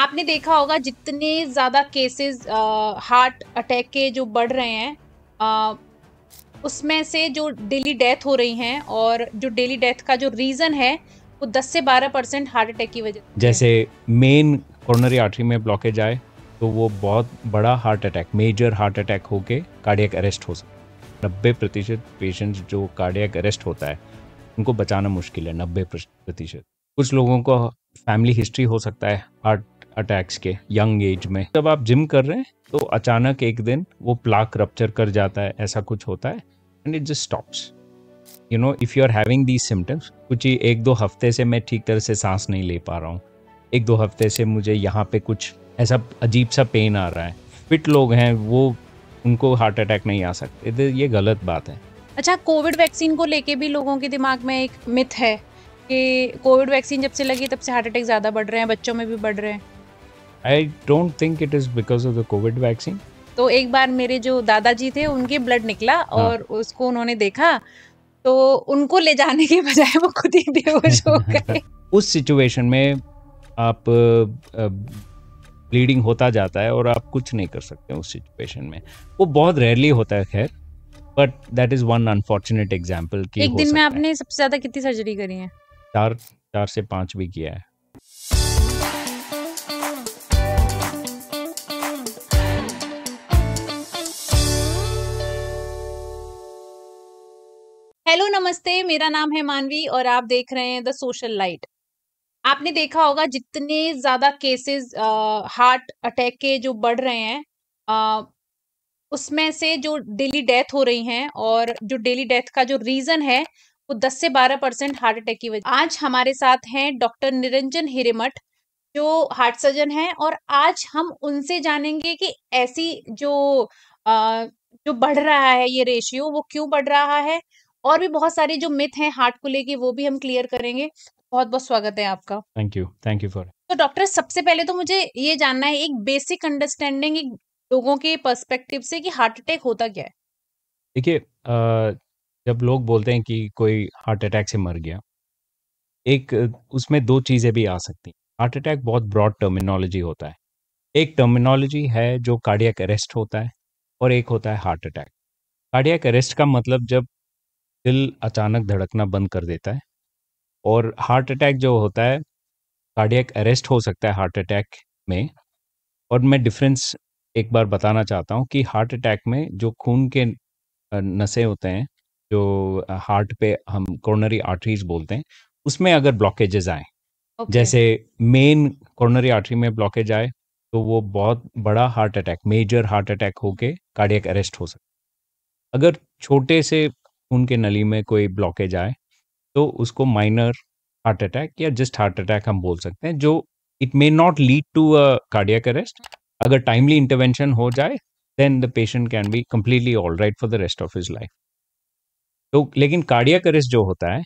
आपने देखा होगा जितने ज़्यादा केसेस हार्ट अटैक के जो बढ़ रहे हैं, अ, उसमें से जो डेली डेथ हो रही हैं और जो डेली डेथ का जो रीज़न है वो 10 से 12% हार्ट अटैक की वजह से है। जैसे मेन कोरोनरी आर्टरी में ब्लॉकेज आए तो वो बहुत बड़ा heart attack, major heart attack होके कार्डियक अरेस्ट हो सकता है। 90% पेशेंट्स जो कार्डियक अरेस्ट होता है उनको बचाना मुश्किल है। 90%। कुछ लोगों को फैमिली हिस्ट्री हो सकता है हार्ट अटैक्स के यंग एज में। जब आप जिम कर रहे हैं तो अचानक एक दिन वो प्लाक रप्चर कर जाता है, ऐसा कुछ होता है and it just stops. If you are having these symptoms, कुछ ही 1-2 हफ्ते से मैं ठीक तरह से सांस नहीं ले पा रहा हूँ, 1-2 हफ्ते से मुझे यहाँ पे कुछ ऐसा अजीब सा पेन आ रहा है, फिट लोग हैं वो, उनको हार्ट अटैक नहीं आ सकते, ये गलत बात है। अच्छा, कोविड वैक्सीन को लेके भी लोगों के दिमाग में एक मिथ है कि कोविड वैक्सीन जब से लगी तब से हार्ट अटैक ज़्यादा बढ़ रहे हैं, बच्चों में भी बढ़ रहे हैं। I don't think it is because of the Covid vaccine. तो एक बार मेरे जो दादाजी थे उनके ब्लड निकला हाँ। और उसको उन्होंने देखा, तो उनको ले जाने के बजाय वो खुद ही बेहोश हो गए। उस सिचुएशन में आप ब्लीडिंग होता जाता है और आप कुछ नहीं कर सकते उस सिचुएशन में। वो बहुत रेयरली होता है खैर, but that is one unfortunate example कि एक हो दिन में सकता है। आपने सबसे ज्यादा कितनी सर्जरी करी है? 4 से 5 भी किया है। हेलो नमस्ते, मेरा नाम है मानवी और आप देख रहे हैं द सोशल लाइट। आपने देखा होगा जितने ज्यादा केसेस हार्ट अटैक के जो बढ़ रहे हैं, अ, उसमें से जो डेली डेथ हो रही हैं और जो डेली डेथ का जो रीजन है वो 10 से 12% हार्ट अटैक की वजह। आज हमारे साथ हैं डॉक्टर निरंजन हिरेमठ, जो हार्ट सर्जन हैं, और आज हम उनसे जानेंगे कि ऐसी जो अ, जो बढ़ रहा है ये रेशियो, वो क्यों बढ़ रहा है, और भी बहुत सारे जो मिथ हैं हार्ट को लेके वो भी हम क्लियर करेंगे। बहुत बहुत स्वागत है आपका। Thank you for. तो डॉक्टर, सबसे पहले तो मुझे ये जानना है, एक बेसिक अंडरस्टैंडिंग एक लोगों के पर्सपेक्टिव से, कि हार्ट अटैक होता क्या है? देखिए, जब लोग बोलते हैं कि कोई हार्ट अटैक से मर गया, एक उसमें दो चीज़ें भी आ सकती हैं। हार्ट अटैक बहुत ब्रॉड टर्मिनोलॉजी होता है। एक टर्मिनोलॉजी है जो कार्डियक अरेस्ट होता है और एक होता है हार्ट अटैक। कार्डियक अरेस्ट का मतलब जब दिल अचानक धड़कना बंद कर देता है, और हार्ट अटैक जो होता है, कार्डियक अरेस्ट हो सकता है हार्ट अटैक में। और मैं डिफरेंस एक बार बताना चाहता हूँ कि हार्ट अटैक में जो खून के नसें होते हैं, जो हार्ट पे हम कोरोनरी आर्टरीज बोलते हैं, उसमें अगर ब्लॉकेजेस आए, ओके। जैसे मेन कोरोनरी आर्टरी में ब्लॉकेज आए तो वो बहुत बड़ा heart attack, major heart attack होके कार्डियक अरेस्ट हो सकता है। अगर छोटे से खून के नली में कोई ब्लॉकेज आए तो उसको माइनर हार्ट अटैक या जस्ट हार्ट अटैक हम बोल सकते हैं, जो it may not lead to a cardiac arrest. अगर टाइमली इंटरवेंशन हो जाए then the patient can be completely all right for the rest of his life. तो लेकिन कार्डियक अरेस्ट जो होता है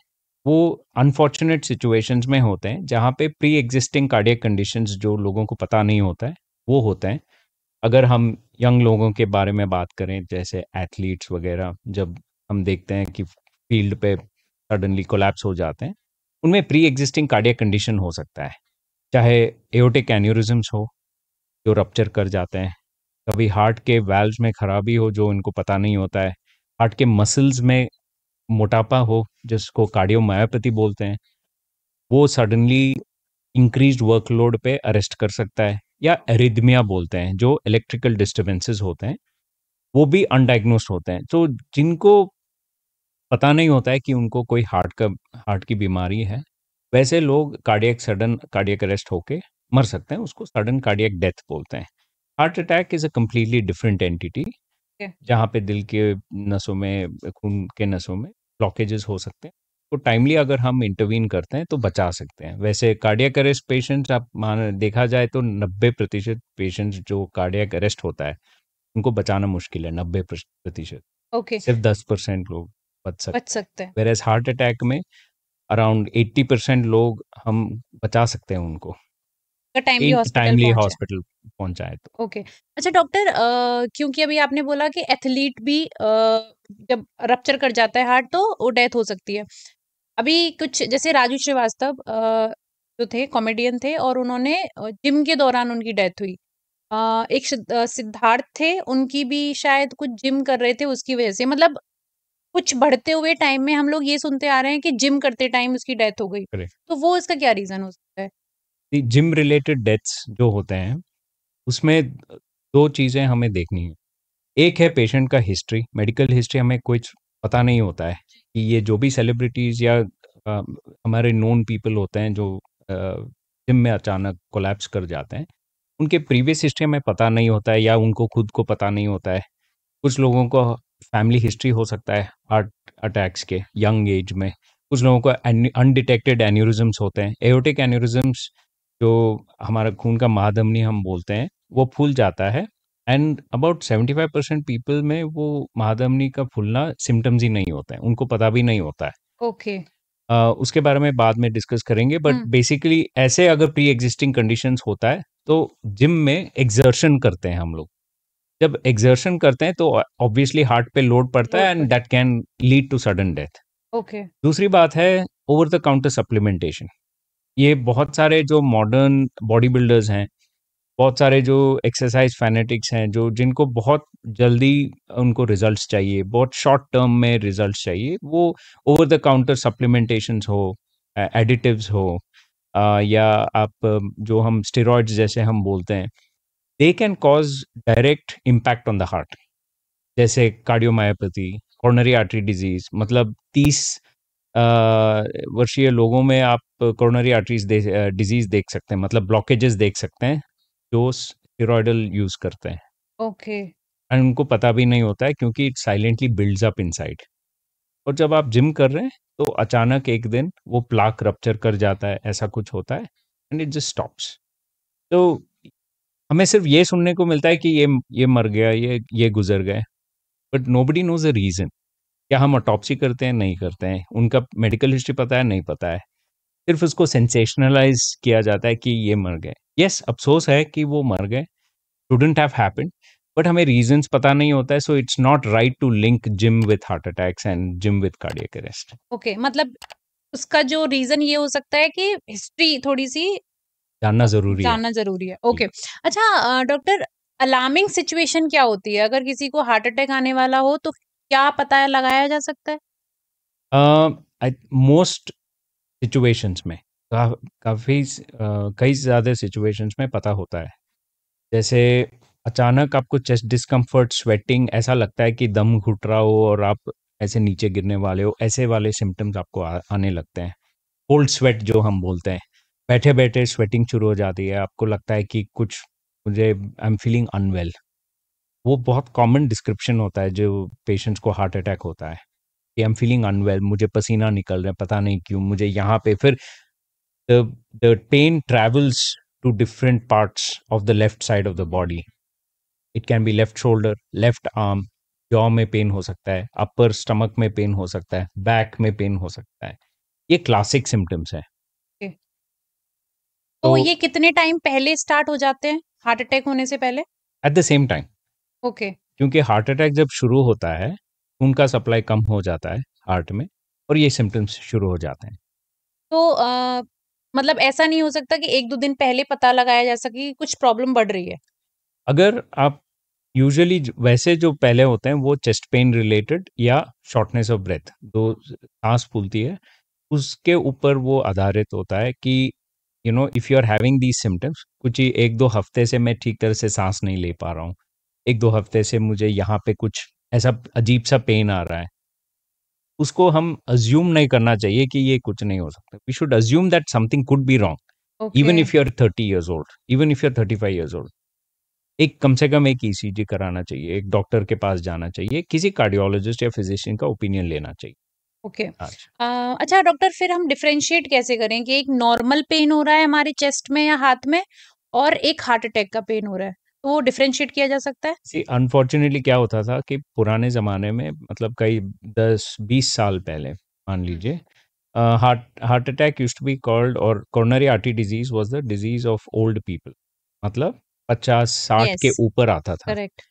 वो अनफॉर्चुनेट सिचुएशंस में होते हैं जहाँ पे प्री एग्जिस्टिंग कार्डियक कंडीशंस जो लोगों को पता नहीं होता है वो होते हैं। अगर हम यंग लोगों के बारे में बात करें, जैसे एथलीट्स वगैरह, जब हम देखते हैं कि फील्ड पे सडनली कोलैप्स हो जाते हैं, उनमें प्री एग्जिस्टिंग कार्डियक कंडीशन हो सकता है। चाहे एओर्टिक एन्यूरिज्म्स हो जो रप्चर कर जाते हैं, कभी हार्ट के वाल्व्स में खराबी हो जो इनको पता नहीं होता है, हार्ट के मसल्स में मोटापा हो जिसको कार्डियोमायोपैथी बोलते हैं, वो सडनली इंक्रीज्ड वर्कलोड पे अरेस्ट कर सकता है। या एरिथमिया बोलते हैं, जो इलेक्ट्रिकल डिस्टरबेंसेस होते हैं, वो भी अनडायग्नोस्ड होते हैं। तो जिनको पता नहीं होता है कि उनको कोई हार्ट की बीमारी है, वैसे लोग सडन कार्डियक अरेस्ट होके मर सकते हैं, उसको सडन कार्डियक डेथ बोलते हैं। Heart attack is a completely different entity, Okay. जहाँ पे दिल के नसों में, खून के नसों में ब्लॉकेजेस हो सकते हैं। तो टाइमली अगर हम इंटरवीन करते हैं तो बचा सकते हैं। वैसे कार्डियक अरेस्ट पेशेंट्स, आप मान देखा जाए तो 90% पेशेंट्स जो कार्डियक अरेस्ट होता है उनको बचाना मुश्किल है। 90%, ओके। सिर्फ 10% लोग बच बच सकते हैं। सकते हैं। वेर हार्ट अटैक में अराउंड 80% लोग हम बचा सकते हैं उनको, अगर टाइमली हॉस्पिटल टाइमली पहुंचे। हॉस्पिटल पहुंचाए तो। ओके। अच्छा डॉक्टर, क्योंकि अभी आपने बोला कि एथलीट भी जब रप्चर कर जाता है हार्ट तो वो डेथ हो सकती है। अभी कुछ जैसे राजू श्रीवास्तव, जो थे कॉमेडियन थे और उन्होंने जिम के दौरान उनकी डेथ हुई। एक सिद्धार्थ थे, उनकी भी शायद कुछ जिम कर रहे थे उसकी वजह से, मतलब कुछ बढ़ते हुए टाइम में हम लोग ये सुनते आ रहे हैं कि जिम करते टाइम उसकी डेथ हो गई। करेक्ट। तो वो इसका क्या रीज़न हो सकता है? जिम रिलेटेड डेथ्स जो होते हैं उसमें दो चीज़ें हमें देखनी है। एक है पेशेंट का हिस्ट्री, मेडिकल हिस्ट्री हमें कुछ पता नहीं होता है कि ये जो भी सेलिब्रिटीज़ या हमारे नोन पीपल होते हैं जो जिम में अचानक कोलैप्स कर जाते हैं, उनके प्रीवियस हिस्ट्री हमें पता नहीं होता है या उनको खुद को पता नहीं होता है। कुछ लोगों को फैमिली हिस्ट्री हो सकता है हार्ट अटैक्स के यंग एज में, कुछ लोगों को अनडिटेक्टेड एन्यूरिज्म्स होते हैं। एओर्टिक एन्यूरिज्म्स जो हमारा खून का महाधमनी हम बोलते हैं, वो फूल जाता है एंड अबाउट 75% पीपल में वो महाधमनी का फूलना सिम्टम्स ही नहीं होता है, उनको पता भी नहीं होता है। ओके। उसके बारे में बाद में डिस्कस करेंगे, बट हुँ, बेसिकली ऐसे अगर प्री एग्जिस्टिंग कंडीशंस होता है तो जिम में एक्सर्शन करते हैं हम लोग। जब एक्सर्शन करते हैं तो ऑब्वियसली हार्ट पे लोड पड़ता है लोड एंड पड़ता that can lead to sudden death. है। ओके, दूसरी बात है ओवर द काउंटर सप्लीमेंटेशन। ये बहुत सारे जो मॉडर्न बॉडी बिल्डर्स हैं, बहुत सारे जो एक्सरसाइज फैनेटिक्स हैं, जो जिनको बहुत जल्दी उनको रिजल्ट्स चाहिए, बहुत शॉर्ट टर्म में रिजल्ट्स चाहिए, वो ओवर द काउंटर सप्लीमेंटेशंस हो, एडिटिव्स हो, या आप जो हम स्टेरॉइड्स जैसे हम बोलते हैं, they can cause direct impact on the heart. जैसे कार्डियोमायोपैथी, कोरोनरी आर्टरी डिजीज, मतलब 30 वर्षीय लोगों में आप कोरोनरी आर्टरीज डिजीज देख सकते हैं, मतलब ब्लॉकेजेस देख सकते हैं जो स्टेरॉयडल यूज करते हैं ओके, एंड उनको पता भी नहीं होता है क्योंकि it silently builds up inside. और जब आप जिम कर रहे हैं तो अचानक एक दिन वो प्लाक रप्चर कर जाता है, ऐसा कुछ होता है एंड इट जस्ट स्टॉप्स। तो हमें सिर्फ ये सुनने को मिलता है कि ये मर गया, ये गुजर गए, but nobody knows the reason. क्या हम ऑटोप्सी करते हैं? नहीं करते हैं। उनका मेडिकल हिस्ट्री पता है? नहीं पता है। सिर्फ उसको सेंसेशनलाइज किया जाता है कि ये मर गए। यस, अफसोस है कि वो मर गए, shouldn't have happened, बट हमें रीजंस पता नहीं होता है, so it's not right to link gym with heart attacks and gym with cardiac arrest. Okay, मतलब उसका जो रीज़न ये हो सकता है कि हिस्ट्री थोड़ी-सी जानना जरूरी है। जानना ज़रूरी है। जी। ओके। अच्छा, डॉक्टर, अलार्मिंग सिचुएशन क्या होती है? अगर किसी को हार्ट अटैक आने वाला हो तो क्या पता लगाया जा सकता है? मोस्ट सिचुएशंस में काफ़ी कई ज़्यादा सिचुएशंस में पता होता है। जैसे अचानक आपको चेस्ट डिस्कम्फर्ट, स्वेटिंग, ऐसा लगता है कि दम घुट रहा हो और आप ऐसे नीचे गिरने वाले हो, ऐसे वाले सिम्टम्स आपको आने लगते हैं। कोल्ड स्वेट जो हम बोलते हैं, बैठे बैठे स्वेटिंग शुरू हो जाती है, आपको लगता है कि कुछ मुझे आई एम फीलिंग अनवेल। वो बहुत कॉमन डिस्क्रिप्शन होता है जो पेशेंट्स को हार्ट अटैक होता है कि आई एम फीलिंग अनवेल, मुझे पसीना निकल रहा है, पता नहीं क्यों मुझे यहाँ पे। फिर the the pain travels to different parts of the left side of the body. It can be left shoulder, left arm, jaw में पेन हो सकता है, अपर स्टमक में पेन हो सकता है, बैक में पेन हो सकता है। ये क्लासिक सिम्टम्स हैं। ओके। तो तो ये कितने टाइम पहले स्टार्ट हो जाते हैं, हार्ट अटैक होने से पहले? At the same time, okay. क्योंकि हार्ट अटैक जब शुरू होता है, खून का सप्लाई कम हो जाता है हार्ट में और ये सिम्टम्स शुरू हो जाते हैं। तो मतलब ऐसा नहीं हो सकता कि 1-2 दिन पहले पता लगाया जा सके कि कुछ प्रॉब्लम बढ़ रही है? अगर आप यूजुअली वैसे जो पहले होते हैं वो चेस्ट पेन रिलेटेड या शॉर्टनेस ऑफ ब्रेथ, जो सांस फूलती है, उसके ऊपर वो आधारित होता है कि if you are having these symptoms, कुछ ही 1-2 हफ्ते से मैं ठीक तरह से सांस नहीं ले पा रहा हूँ, 1-2 हफ्ते से मुझे यहाँ पे कुछ ऐसा अजीब सा पेन आ रहा है, उसको हम अज्यूम नहीं करना चाहिए कि ये कुछ नहीं हो सकता। We should assume that something could be wrong okay, even if you are 30 years old, even if you are 35 years old। एक कम से कम एक ईसीजी कराना चाहिए, एक डॉक्टर के पास जाना चाहिए, किसी कार्डियोलॉजिस्ट या फिजिशियन का ओपिनियन लेना चाहिए। ओके। अच्छा। अच्छा डॉक्टर, फिर हम डिफरेंशिएट कैसे करें कि एक नॉर्मल पेन हो रहा है हमारे चेस्ट में या हाथ में और एक हार्ट अटैक का पेन हो रहा है? तो वो डिफरेंशिएट किया जा सकता है? सी अनफॉर्चुनेटली क्या होता था कि पुराने ज़माने में, मतलब कई 10-20 साल पहले मान हुँ। लीजिए, heart heart attack used to be called, और coronary artery disease was the disease of old people, मतलब 50-60 यस, के ऊपर आता था। करेक्ट।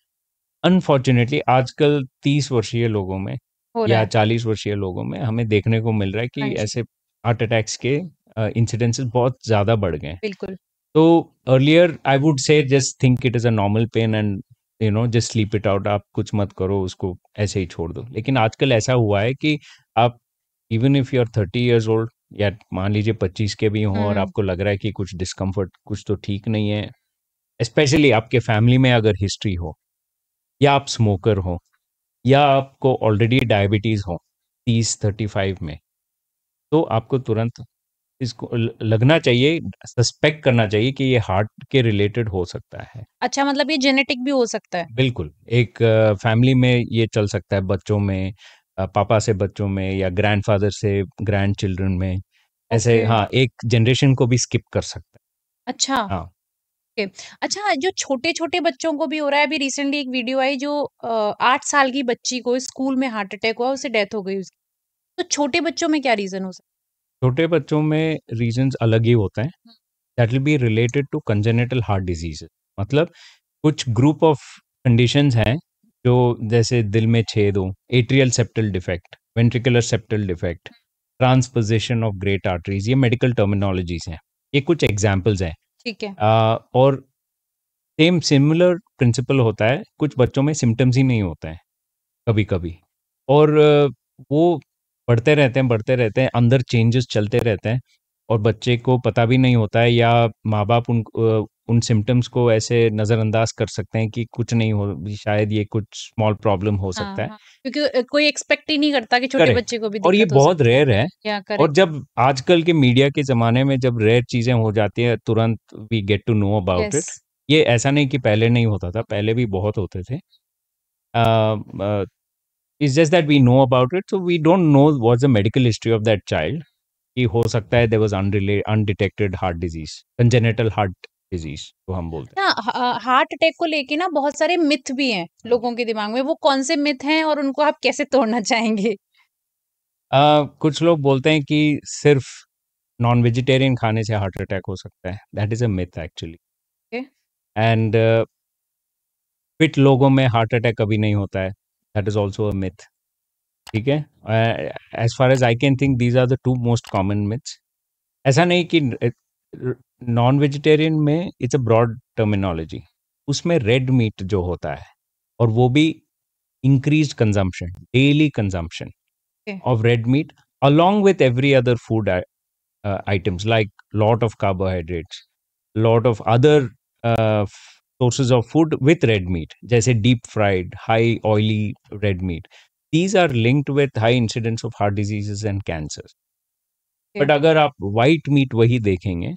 अनफॉर्चुनेटली आजकल 30 वर्षीय लोगों में हो रहा या है। 40 वर्षीय लोगों में हमें देखने को मिल रहा है हाँ कि जी। ऐसे हार्ट अटैक्स के इंसिडेंसेस बहुत ज़्यादा बढ़ गए हैं। बिल्कुल। तो earlier I would say just think it is a normal pain and just sleep it out, आप कुछ मत करो, उसको ऐसे ही छोड़ दो। लेकिन आजकल ऐसा हुआ है कि आप even if you are 30 years old या मान लीजिए 25 के भी हों और हुँ, आपको लग रहा है कि कुछ डिस्कम्फर्ट, कुछ तो ठीक नहीं है, स्पेशली आपके फैमिली में अगर हिस्ट्री हो, या आप स्मोकर हो, या आपको ऑलरेडी डायबिटीज़ हो 30-35 में, तो आपको तुरंत इसको लगना चाहिए, सस्पेक्ट करना चाहिए कि ये हार्ट के रिलेटेड हो सकता है। अच्छा मतलब ये जेनेटिक भी हो सकता है? बिल्कुल, एक फैमिली में ये चल सकता है, बच्चों में, पापा से बच्चों में, या ग्रैंडफ़ादर से ग्रैंडचिल्ड्रन में, ऐसे, ओके, हाँ, एक जनरेशन को भी स्किप कर सकता अच्छा, है। हाँ, ओके। अच्छा जो छोटे-छोटे बच्चों को भी हो रहा है, अभी रिसेंटली एक वीडियो आई जो 8 साल की बच्ची को स्कूल में हार्ट अटैक हुआ, उससे डेथ हो गई उसकी। तो छोटे बच्चों में क्या रीज़न हो सकता छोटे बच्चों में रीज़न्स अलग ही होते हैं, है? That will be related to congenital heart diseases. मतलब कुछ ग्रुप ऑफ कंडीशंस हैं, जो जैसे दिल में छेद हो, atrial septal defect, ventricular septal defect, transposition of great arteries, ये मेडिकल टर्मिनोलॉजीज़ हैं। ये कुछ एग्ज़ाम्पल्स हैं। ठीक है, और सेम सिमिलर प्रिंसिपल होता है, कुछ बच्चों में सिम्पटम्स ही नहीं होते हैं कभी-कभी, और वो बढ़ते रहते हैं, अंदर चेंजेस चलते रहते हैं, और बच्चे को पता भी नहीं होता है, या माँ-बाप उन सिम्पटम्स को ऐसे नज़रअंदाज कर सकते हैं कि कुछ नहीं हो, शायद ये कुछ स्मॉल प्रॉब्लम हो सकता हाँ, है। हाँ। क्योंकि कोई एक्सपेक्ट ही नहीं करता कि छोटे करेक्ट, बच्चे को भी और ये दिक्कत हो बहुत सकती है। रेयर है। या और करेक्ट, जब आजकल के मीडिया के ज़माने में जब रेयर चीज़ें हो जाती हैं, तुरंत we get to know about yes. It. ये ऐसा नहीं कि पहले नहीं होता था, पहले भी बहुत होते थे। It's just that we know about it, so we don't know what's the medical history of that child, कि हो सकता है there was undetected heart disease, congenital heart disease जो हम बोलते ना हार्ट अटैक को लेके ना बहुत सारे मिथ भी हैं हैं। लोगों के दिमाग में, वो कौन से मिथ हैं और उनको आप कैसे तोड़ना चाहेंगे? कुछ लोग बोलते हैं कि सिर्फ नॉन वेजिटेरियन खाने से हार्ट अटैक हो सकता है। That is a myth actually. Okay, and fit लोगों में हार्ट अटैक कभी नहीं होता है। That is also a myth. ठीक है? As far as I can think these are the 2 most common myths. ऐसा नहीं कि नॉन वेजिटेरियन में इट्स अ ब्रॉड टर्मिनोलॉजी। उसमें रेड मीट जो होता है, और वो भी increased consumption, daily consumption okay. of red meat along with every other food items like lot of carbohydrates, lot of other sources of food with red meat, जैसे deep fried, high oily red meat. These are linked with high incidence of heart diseases and cancers. Okay. But अगर आप white meat वही देखेंगे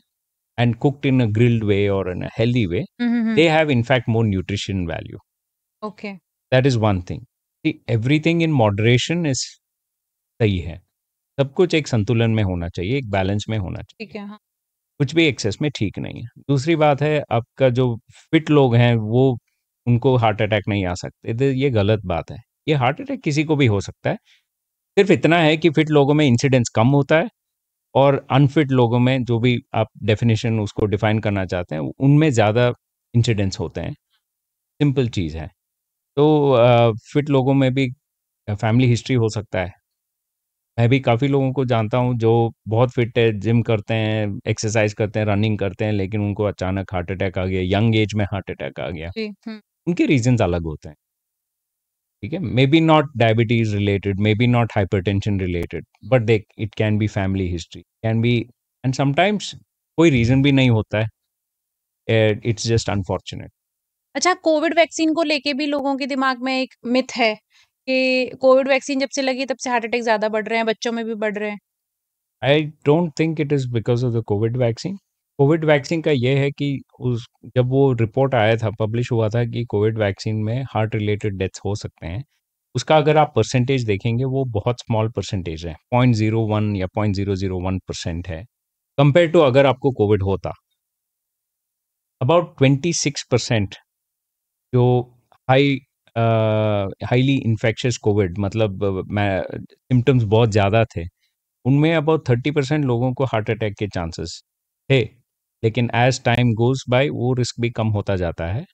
and cooked in a grilled way or in a healthy way, hmm, hmm, hmm. they have in fact more nutrition value. Okay, That is one thing. See, everything in moderation is सही है। सब कुछ एक संतुलन में होना चाहिए, एक बैलेंस में होना ठीक चाहिए। है, हाँ। कुछ भी एक्सेस में ठीक नहीं है। दूसरी बात है, आपका जो फिट लोग हैं, वो उनको हार्ट अटैक नहीं आ सकते। ये गलत बात है। ये हार्ट अटैक किसी को भी हो सकता है। सिर्फ़ इतना है कि फिट लोगों में इंसिडेंस कम होता है, और अनफिट लोगों में, जो भी आप डेफ़िनिशन उसको डिफ़ाइन करना चाहते हैं, उनमें ज़्यादा इंसिडेंस होते हैं। सिंपल चीज़ है। तो फिट लोगों में भी फैमिली हिस्ट्री हो सकता है। मैं भी काफ़ी लोगों को जानता हूँ जो बहुत फिट है, जिम करते हैं, एक्सरसाइज करते हैं, रनिंग करते हैं, लेकिन उनको अचानक हार्ट अटैक आ गया, यंग एज में हार्ट अटैक आ गया। जी, हुँ। उनके रीज़न्स अलग होते हैं, ठीक है? Maybe not diabetes related, maybe not hypertension related, but they it can B family history, can be, and sometimes कोई रीज़न भी नहीं होता है, इट्स जस्ट अनफॉर्च्यूनेट। अच्छा कोविड वैक्सीन को लेके भी लोगों के दिमाग में एक मिथ है कि कोविड वैक्सीन जब से लगी तब से हार्ट अटैक ज़्यादा बढ़ रहे हैं, बच्चों में भी बढ़ रहे हैं। I don't think it is because of the Covid vaccine. Covid vaccine का ये है कि उस जब वो रिपोर्ट आया था, पब्लिश हुआ था कि कोविड वैक्सीन में हार्ट रिलेटेड डेथ्स हो सकते हैं, उसका अगर आप परसेंटेज देखेंगे, वो बहुत स्मॉल परसेंटेज है, 0.01 या 0.001% है, कंपेयर टू अगर आपको कोविड होता। अबाउट 26% जो हाई हाइली इन्फेक्शियस कोविड, मतलब सिम्टम्स बहुत ज़्यादा थे, उनमें अबाउट 30% लोगों को हार्ट अटैक के चांसेस थे। लेकिन एज टाइम गोज बाय वो रिस्क भी कम होता जाता है।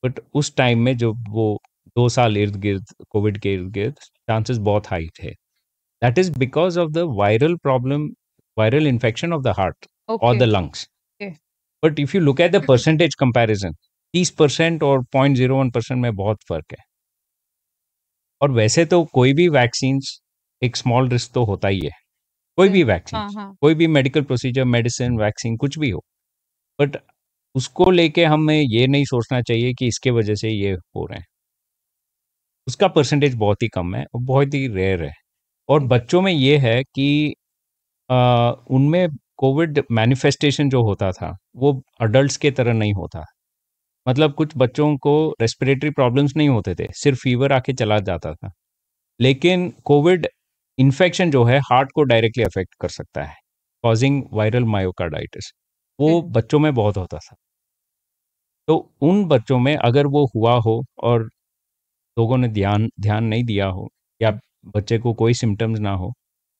बट उस टाइम में जो वो 2 साल इर्द गिर्द, कोविड के इर्द गिर्द चांसेस बहुत हाई थे। That is because of the viral problem viral infection of the heart or okay, the lungs. Okay. But if you look at the percentage comparison, 30% और 0.01% में बहुत फर्क है। और वैसे तो कोई भी वैक्सीन एक स्मॉल रिस्क तो होता ही है, कोई भी वैक्सीन, हाँ, हाँ। कोई भी मेडिकल प्रोसीजर, मेडिसिन, वैक्सीन कुछ भी हो, बट उसको लेके हमें ये नहीं सोचना चाहिए कि इसके वजह से ये हो रहे हैं। उसका परसेंटेज बहुत ही कम है और बहुत ही रेयर है। और बच्चों में ये है कि उनमें कोविड मैनिफेस्टेशन जो होता था वो अडल्ट्स के तरह नहीं होता। मतलब कुछ बच्चों को रेस्पिरेटरी प्रॉब्लम्स नहीं होते थे, सिर्फ फीवर आके चला जाता था। लेकिन कोविड इन्फेक्शन जो है हार्ट को डायरेक्टली अफेक्ट कर सकता है, कॉजिंग वायरल मायोकार्डाइटिस। वो बच्चों में बहुत होता था। तो उन बच्चों में अगर वो हुआ हो और लोगों ने ध्यान ध्यान नहीं दिया हो, या बच्चे को कोई सिम्टम्स ना हो,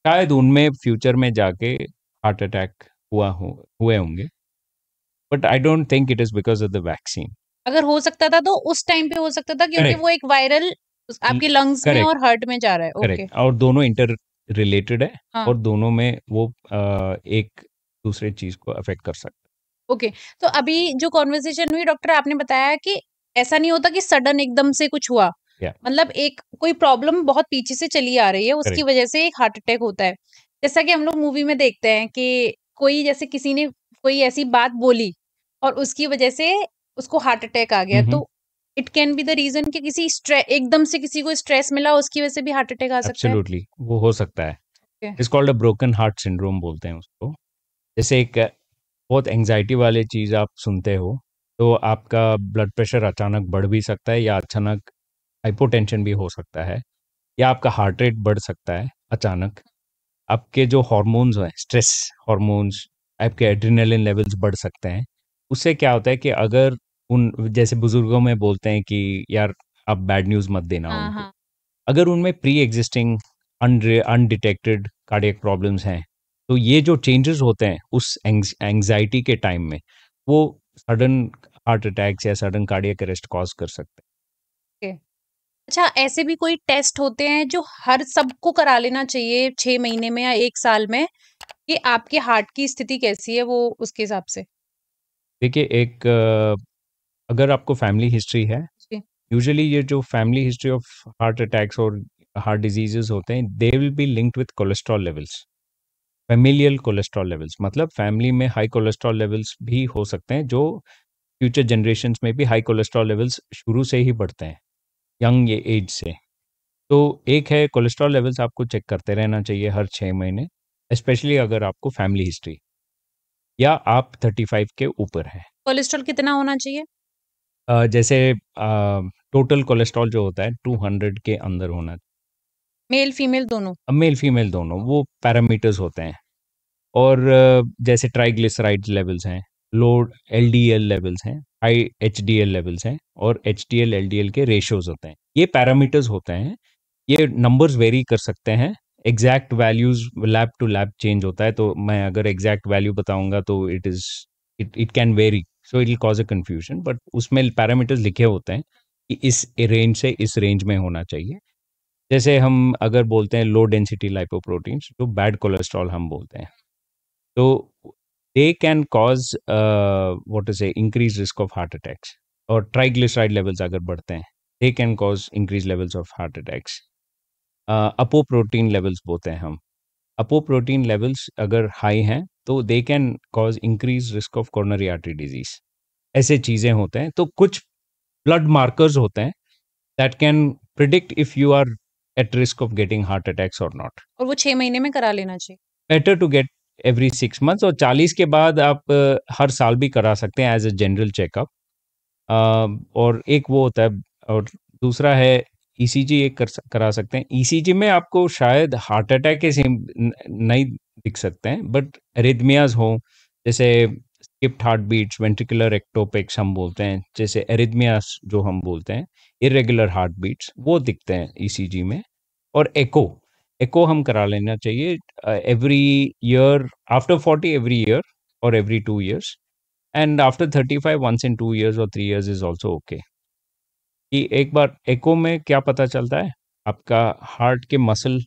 शायद उनमें फ्यूचर में जाके हार्ट अटैक हुए होंगे। But I don't think it is because of the vaccine. अगर हो सकता था तो उस टाइम पे हो सकता था क्योंकि करेक्ट, वो एक वायरल आपके लंग्स में करेक्ट, और हार्ट में जा रहा है। Okay, correct. और दोनों इंटर रिलेटेड है, हाँ, और दोनों में वो एक दूसरे चीज को अफेक्ट कर सकता ओके। तो अभी जो कन्वर्सेशन हुई डॉक्टर आपने बताया कि ऐसा नहीं होता कि सडन एकदम से कुछ हुआ। है। या मतलब एक कोई प्रॉब्लम बहुत पीछे से चली आ रही है, उसकी करेक्ट। वजह से एक हार्ट अटैक होता है। जैसा कि हम लोग मूवी में देखते हैं कि कोई जैसे किसी ने कोई ऐसी बात बोली और उसकी वजह से उसको हार्ट अटैक आ गया। तो it can be the reason कि किसी एकदम से किसी को स्ट्रेस मिला उसकी वजह से भी हार्ट अटैक आ सकता है? एब्सोल्युटली वो हो सकता है। Okay, it's called a broken heart syndrome बोलते हैं उसको। जैसे एक बहुत एंजाइटी वाली चीज आप सुनते हो, तो आपका ब्लड प्रेशर अचानक बढ़ भी सकता है, या अचानक हाइपोटेंशन भी हो सकता है, या आपका हार्ट रेट बढ़ सकता है अचानक। आपके जो हार्मोन्स हैं, स्ट्रेस हार्मोन्स, आपके एड्रेनलिन लेवल्स बढ़ सकते हैं। उससे क्या होता है कि अगर उन जैसे बुजुर्गों में बोलते हैं कि यार आप बैड न्यूज़ मत देना हाँ, उनको। हाँ। अगर उनमें pre existing undetected cardiac problems हैं, तो ये जो चेंजेस होते हैं उस एंजाइटी के टाइम में, वो सडन हार्ट अटैक्स या सडन कार्डियक अरेस्ट कॉज कर सकते ओके। अच्छा, ऐसे भी कोई टेस्ट होते हैं जो हर सबको करा लेना चाहिए 6 महीने में या 1 साल में कि आपके हार्ट की स्थिति कैसी है वो उसके हिसाब से? हैं। देखिए, एक अगर आपको फैमिली हिस्ट्री है, जी। यूजुअली ये जो family history of heart attacks और हार्ट डिजीजेस होते हैं, they will be linked with cholesterol levels, familial cholesterol levels. मतलब फैमिली में हाई कोलेस्ट्रॉल लेवल्स भी हो सकते हैं, जो फ्यूचर जनरेशन्स में भी हाई कोलेस्ट्रॉल लेवल्स शुरू से ही बढ़ते हैं, यंग एज से। तो एक है कोलेस्ट्रॉल लेवल्स आपको चेक करते रहना चाहिए हर 6 महीने, स्पेशली अगर आपको फैमिली हिस्ट्री या आप 35 के ऊपर है। कोलेस्ट्रॉल कितना होना चाहिए? जैसे टोटल कोलेस्ट्रॉल जो होता है 200 के अंदर होना। मेल फीमेल दोनों? अब मेल फीमेल दोनों वो पैरामीटर्स होते हैं। और जैसे ट्राइग्लिसराइड लेवल्स हैं, लो एलडीएल लेवल्स हैं, हाई एचडीएल लेवल्स हैं, और एचडीएल एलडीएल के रेशियोज होते हैं। ये पैरामीटर्स होते हैं। ये नंबर्स वेरी कर सकते हैं, exact values lab to lab change होता है। तो मैं अगर एग्जैक्ट वैल्यू बताऊंगा तो it can vary, so it will cause a confusion. But उसमें पैरामीटर्स लिखे होते हैं कि इस रेंज से इस रेंज में होना चाहिए। जैसे हम अगर बोलते हैं लो डेंसिटी लाइपोप्रोटीन्स, जो बैड कोलेस्ट्रॉल हम बोलते हैं, तो they can cause what is a increase risk of heart attacks. और ट्राइग्लिसराइड लेवल्स अगर बढ़ते हैं, they can cause increase levels of heart attacks. Apoprotein levels बोलते हैं हम, अपोप्रोटीन लेवल्स अगर हाई हैं तो they can cause increase risk of coronary artery disease. ऐसे चीजें होते हैं। तो कुछ ब्लड मार्कर्स होते हैं that can predict if you are at risk of getting heart attacks और नॉट। और वो 6 महीने में करा लेना चाहिए? Better to get every 6 months, और 40 के बाद आप हर साल भी करा सकते हैं एज ए जनरल चेकअप। और एक वो होता है, और दूसरा है ईसीजी। एक करा सकते हैं। ईसीजी में आपको शायद हार्ट अटैक के सिम नहीं दिख सकते हैं, बट एरिथमियाज हो, जैसे skipped heart beats, ventricular ectopics हम बोलते हैं, जैसे एरिथमियाज जो हम बोलते हैं, इरेगुलर हार्ट बीट्स, वो दिखते हैं ईसीजी में। और एको, एको हम करा लेना चाहिए every year, after 40 every year, और every 2 years, and after 35 once in 2 years or 3 years is also okay। कि एक बार एको में क्या पता चलता है, आपका हार्ट के मसल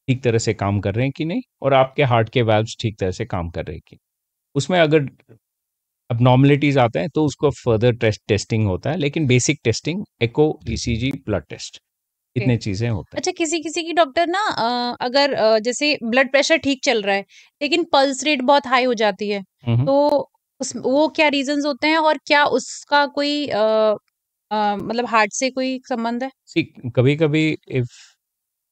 ठीक तरह से काम कर रहे हैं कि नहीं, और आपके हार्ट के वाल्व्स ठीक तरह से काम कर रहे हैं कि नहीं। उसमें अगर abnormalities आते हैं तो उसको फर्दर टेस्टिंग होता है, लेकिन बेसिक टेस्टिंग एको, ईसीजी, ब्लड टेस्ट, ओके। इतने चीजें होते हैं। अच्छा, किसी-किसी की डॉक्टर ना अगर जैसे ब्लड प्रेशर ठीक चल रहा है, लेकिन पल्स रेट बहुत हाई हो जाती है, हम्म। तो उस वो क्या रीज़न्स होते हैं और क्या उसका कोई मतलब हार्ट से कोई संबंध है? सी, कभी कभी इफ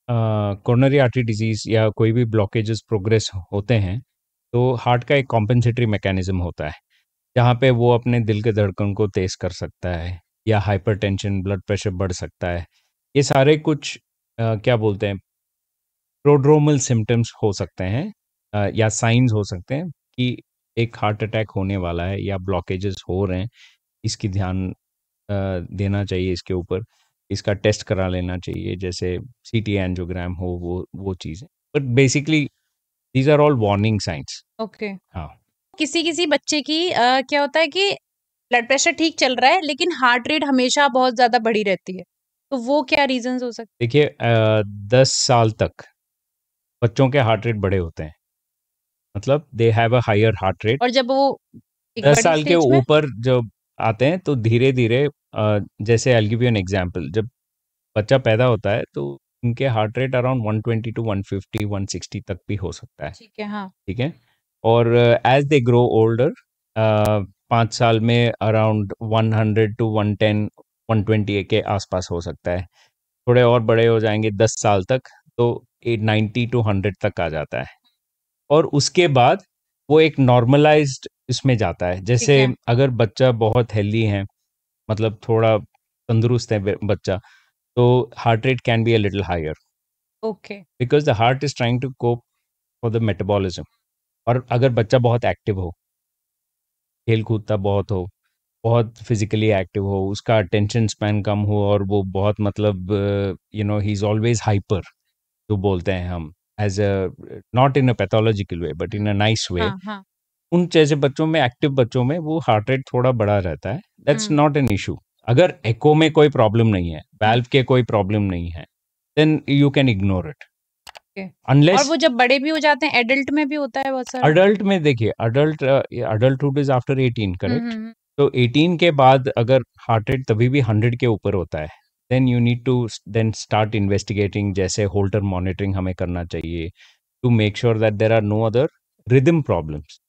कोरोनरी आर्टरी डिजीज या कोई भी ब्लॉकेजेस प्रोग्रेस होते हैं, तो हार्ट का एक कॉम्पेंसेटरी मैकेनिज्म होता है जहाँ पे वो अपने दिल के धड़कन को तेज कर सकता है, या हाइपरटेंशन, ब्लड प्रेशर बढ़ सकता है। ये सारे कुछ क्या बोलते हैं, प्रोड्रोमल सिम्टम्स हो सकते हैं, या साइंस हो सकते हैं कि एक हार्ट अटैक होने वाला है या ब्लॉकेजेस हो रहे हैं। इसकी ध्यान देना चाहिए इसके ऊपर, इसका टेस्ट करा लेना चाहिए, जैसे सीटी एंजियोग्राम हो, वो चीज़ें। But basically these are all warning signs. Okay. हाँ, किसी-किसी बच्चे की क्या होता है कि ब्लड प्रेशर ठीक चल रहा है, लेकिन हार्ट रेट हमेशा बहुत ज़्यादा बढ़ी रहती है। तो वो क्या रीज़न्स हो सकते देखिए 10 साल तक बच्चों के हार्ट रेट बड़े होते हैं, मतलब they have a higher heart rate. और जब वो एक 10 बड़ी साल के स्टेज में? ऊपर जब आते हैं तो धीरे धीरे, जैसे I give you an example, जब बच्चा पैदा होता है तो उनके हार्ट रेट अराउंड 120 टू 150 160 तक भी हो सकता है। ठीक है, हाँ। ठीक है। और एज दे ग्रो ओल्डर, 5 साल में अराउंड 100 टू 110 120 के आसपास हो सकता है। थोड़े और बड़े हो जाएंगे 10 साल तक, तो 90 टू 100 तक आ जाता है। और उसके बाद वो एक नॉर्मलाइज्ड इसमें जाता है। ठीक जैसे है। अगर बच्चा बहुत हेल्दी है, मतलब थोड़ा तंदुरुस्त है बच्चा, तो heart rate can be a little higher, okay. Because the heart is trying to cope for the metabolism. और अगर बच्चा बहुत एक्टिव हो, खेल कूदता बहुत हो, बहुत फिजिकली एक्टिव हो, उसका अटेंशन स्पैन कम हो, और वो बहुत मतलब ही इज ऑलवेज हाइपर, जो बोलते हैं हम, as a not in a pathological way but in a nice way. हाँ, हाँ। उन जैसे बच्चों में, एक्टिव बच्चों में, वो हार्ट रेट थोड़ा बड़ा रहता है। That's hmm, not an issue. अगर एको में कोई प्रॉब्लम नहीं है, हुँ, वाल्व के कोई प्रॉब्लम नहीं है, then you can ignore it. Okay. और अनलेस वो जब बड़े भी हो जाते हैं, एडल्ट में भी होता है बहुत सारा? अडल्ट में, देखिए अडल्टहुड इज आफ्टर 18, हुँ, हुँ, करेक्ट। हुँ। तो 18 के बाद अगर हार्ट रेट तभी भी 100 के ऊपर होता है, then you need to then start investigating, जैसे होल्टर मॉनिटरिंग हमें करना चाहिए, to make sure that there are no other rhythm problems,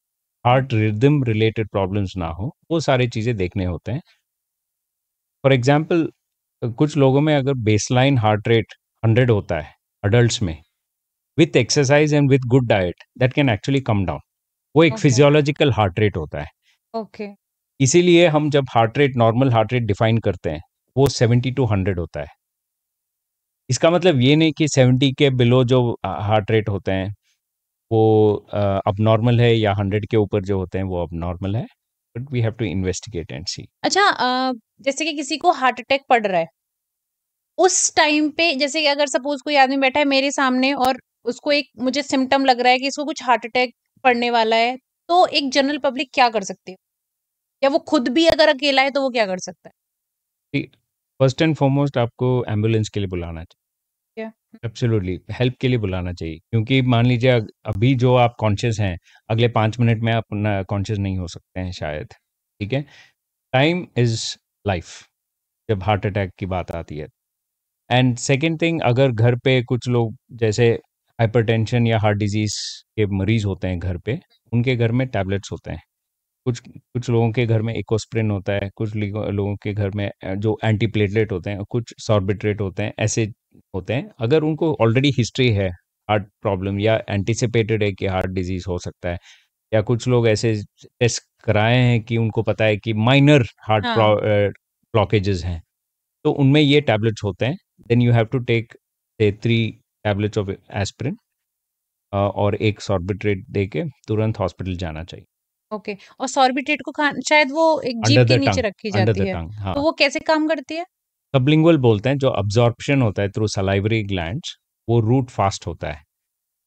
हुँ, हार्ट रिदम रिलेटेड प्रॉब्लम्स ना हो। वो सारी चीज़ें देखने होते हैं। फॉर एग्जाम्पल, कुछ लोगों में अगर बेसलाइन हार्ट रेट 100 होता है अडल्ट्स में, with exercise and with good diet that can actually come down. वो एक ओके, फिजियोलॉजिकल हार्ट रेट होता है। ओके, इसीलिए हम जब heart rate, normal heart rate define करते हैं, वो 70 टू 100 होता है। इसका मतलब ये नहीं कि 70 के बिलो जो हार्ट रेट होते हैं वो अब नॉर्मल है, या 100 के ऊपर जो होते हैं वो अब नॉर्मल है। But we have to investigate and see. अच्छा, जैसे कि किसी को हार्ट अटैक पड़ रहा है, उस टाइम पे जैसे कि अगर सपोज़ कोई आदमी बैठा है मेरे सामने और उसको एक मुझे सिम्पटम लग रहा है कि इसको कुछ हार्ट अटैक पड़ने वाला है, तो एक जनरल पब्लिक क्या कर सकती है? या वो खुद भी अगर अकेला है तो वो क्या कर सकता है? फर्स्ट एंड फॉरमोस्ट आपको एम्बुलेंस के लिए बुलाना चाहिए। क्या? एब्सोल्युटली हेल्प के लिए बुलाना चाहिए, क्योंकि मान लीजिए अभी जो आप कॉन्शियस हैं, अगले 5 मिनट में आप कॉन्शियस नहीं हो सकते हैं शायद। ठीक है। टाइम इज लाइफ जब हार्ट अटैक की बात आती है। एंड सेकेंड थिंग, अगर घर पे कुछ लोग जैसे हाइपरटेंशन या हार्ट डिजीज के मरीज होते हैं घर पे, उनके घर में टैबलेट्स होते हैं। कुछ कुछ लोगों के घर में इकोस्प्रिन होता है, कुछ लोगों के घर में जो एंटीप्लेटलेट होते हैं, कुछ सॉर्बिट्रेट होते हैं, ऐसे होते हैं। अगर उनको ऑलरेडी हिस्ट्री है हार्ट प्रॉब्लम, या एंटिसिपेटेड है कि हार्ट डिजीज हो सकता है, या कुछ लोग ऐसे टेस्ट कराए हैं कि उनको पता है कि माइनर हार्ट हाँ, ब्लॉकेजेस हैं, तो उनमें ये टैबलेट्स होते हैं। Then you have to take 3 tablets of aspirin, और एक सॉर्बिट्रेट दे के तुरंत हॉस्पिटल जाना चाहिए। ओके। और सॉर्बिट्रेट को शायद वो एक जीभ अंडर के द नीचे टंग, रखी अंडर जाती द है। टंग, हाँ। तो वो कैसे काम करती है? सबलिंगुअल बोलते हैं, जो अब्जॉर्प्शन होता है थ्रू सलाइवरी ग्लैंड्स, वो रूट फास्ट होता है।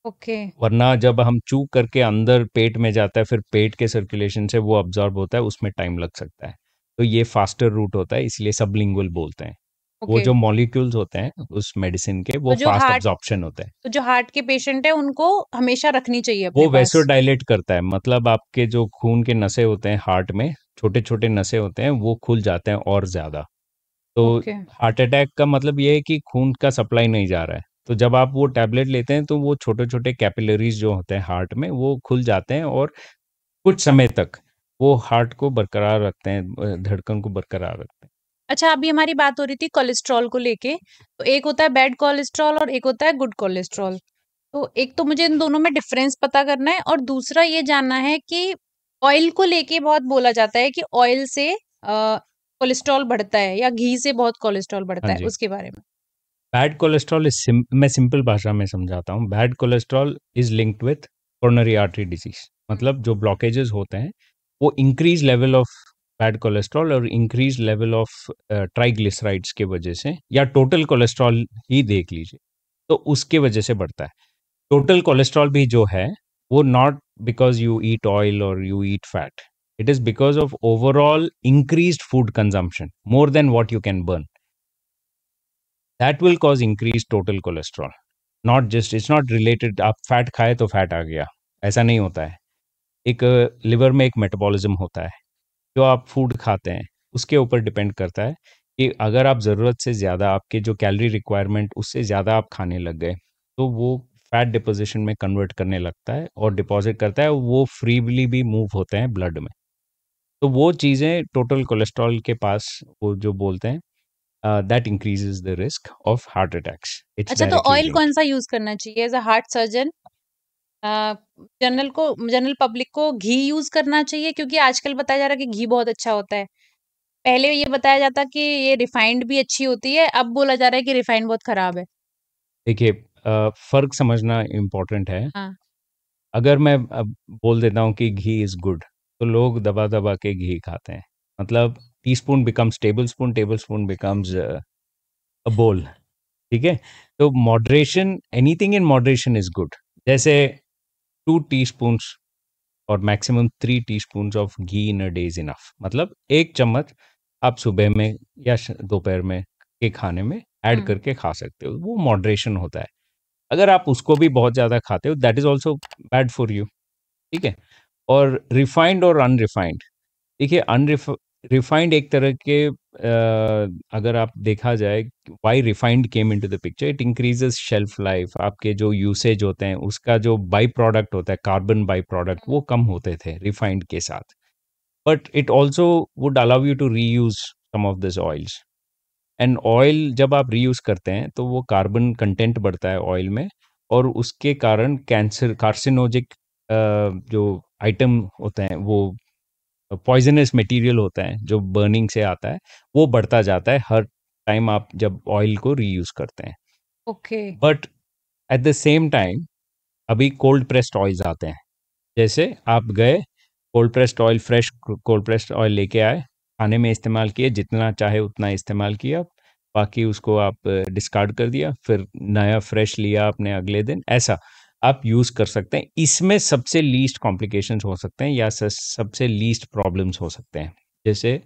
ओके, वरना जब हम चू करके अंदर पेट में जाता है, फिर पेट के सर्कुलेशन से वो अब्जॉर्ब होता है, उसमें टाइम लग सकता है। तो ये फास्टर रूट होता है, इसलिए सबलिंगुअल बोलते हैं। वो ओके। जो मॉलिक्यूल्स होते हैं उस मेडिसिन के, तो वो फास्ट अब्जॉर्प्शन होते हैं। जो हार्ट के पेशेंट है उनको हमेशा रखनी चाहिए अपने वो पास। वैसोडाइलेट करता है, मतलब आपके जो खून के नसें होते हैं हार्ट में, छोटे छोटे नसें होते हैं, वो खुल जाते हैं और ज्यादा। तो ओके। हार्ट अटैक का मतलब ये है कि खून का सप्लाई नहीं जा रहा है, तो जब आप वो टैबलेट लेते हैं तो वो छोटे छोटे कैपिलरीज जो होते हैं हार्ट में वो खुल जाते हैं, और कुछ समय तक वो हार्ट को बरकरार रखते हैं, धड़कन को बरकरार रखते हैं। अच्छा, अभी हमारी बात हो रही थी कोलेस्ट्रॉल को लेके। तो एक होता है बैड कोलेस्ट्रॉल और एक होता है गुड कोलेस्ट्रॉल। तो एक तो मुझे इन दोनों में डिफरेंस पता करना है, और दूसरा ये जानना है कि ऑयल को लेके बहुत बोला जाता है कि ऑयल से कोलेस्ट्रॉल बढ़ता है, या घी से बहुत कोलेस्ट्रॉल बढ़ता हाँ है, जी। उसके बारे में। बैड कोलेस्ट्रॉल इज, मैं सिंपल भाषा में समझाता हूँ। Bad cholesterol is linked with coronary artery disease, hmm. मतलब जो ब्लॉकेजेस होते हैं वो increase level of bad cholesterol और इंक्रीज लेवल ऑफ ट्राइग्लिसराइड्स के वजह से, या टोटल कोलेस्ट्रॉल ही देख लीजिए, तो उसके वजह से बढ़ता है। टोटल कोलेस्ट्रॉल भी जो है वो not because you eat oil और you eat fat, it is because of overall increased food consumption more than what you can burn, that will cause increase total cholesterol. Not just, it's not related आप fat खाए तो fat आ गया, ऐसा नहीं होता है। एक लिवर में एक मेटाबॉलिज्म होता है, जो आप फूड खाते हैं उसके ऊपर डिपेंड करता है कि अगर आप ज़रूरत से ज़्यादा, आपके जो कैलोरी रिक्वायरमेंट उससे ज़्यादा आप खाने लग गए, तो वो फैट डिपोजिशन में कन्वर्ट करने लगता है और डिपॉजिट करता है, वो फ्रीली भी मूव होते हैं ब्लड में। तो वो चीज़ें टोटल कोलेस्ट्रॉल के पास वो जो बोलते हैं, that increases the risk of heart attacks, it's अच्छा, तो डायरेक्टली ऑयल लिंक्ड। कौन सा यूज करना चाहिए as a heart surgeon? General public को घी यूज करना चाहिए, क्योंकि आजकल बताया जा रहा है कि घी बहुत अच्छा होता है। पहले ये बताया जाता कि ये रिफाइंड भी अच्छी होती है, अब बोला जा रहा है कि रिफाइंड बहुत खराब है। देखिए, फ़र्क समझना इम्पोर्टेंट है। हाँ। अगर मैं अब बोल देता हूँ कि घी इज़ गुड, तो लोग दबा-दबा के घी खाते हैं। मतलब teaspoon becomes tablespoon, tablespoon becomes a बोल, ठीक है? तो moderation, anything in moderation is good. जैसे 2 टीस्पून्स और maximum 3 teaspoons of ghee in a day is enough. मतलब 1 चम्मच आप सुबह में या दोपहर में के खाने में ऐड हुँ। करके खा सकते हो, वो मॉडरेशन होता है। अगर आप उसको भी बहुत ज़्यादा खाते हो, that is also bad for you, ठीक है? और रिफाइंड और अनरिफाइंड, देखिए रिफाइंड एक तरह के, अगर आप देखा जाए why refined came into the picture, it increases shelf life, आपके जो यूसेज होते हैं उसका जो बाई प्रोडक्ट होता है, कार्बन बाई प्रोडक्ट, वो कम होते थे रिफाइंड के साथ। But it also would allow you to reuse some of this oils. And oil जब आप रीयूज करते हैं तो वो कार्बन कंटेंट बढ़ता है ऑयल में, और उसके कारण कैंसर कार्सिनोजिक जो आइटम होते हैं, वो पॉइजनस मटेरियल होता है जो बर्निंग से आता है, वो बढ़ता जाता है हर टाइम आप जब ऑयल को रीयूज करते हैं। Okay. But at the same time अभी कोल्ड प्रेस्ड ऑयल्स आते हैं। जैसे आप गए, cold pressed oil, fresh cold pressed oil लेके आए, खाने में इस्तेमाल किए, जितना चाहे उतना इस्तेमाल किया, बाकी उसको आप डिस्कार्ड कर दिया, फिर नया फ्रेश लिया आपने अगले दिन, ऐसा आप यूज़ कर सकते हैं। इसमें सबसे लीस्ट कॉम्प्लिकेशंस हो सकते हैं, या सबसे लीस्ट प्रॉब्लम्स हो सकते हैं, जैसे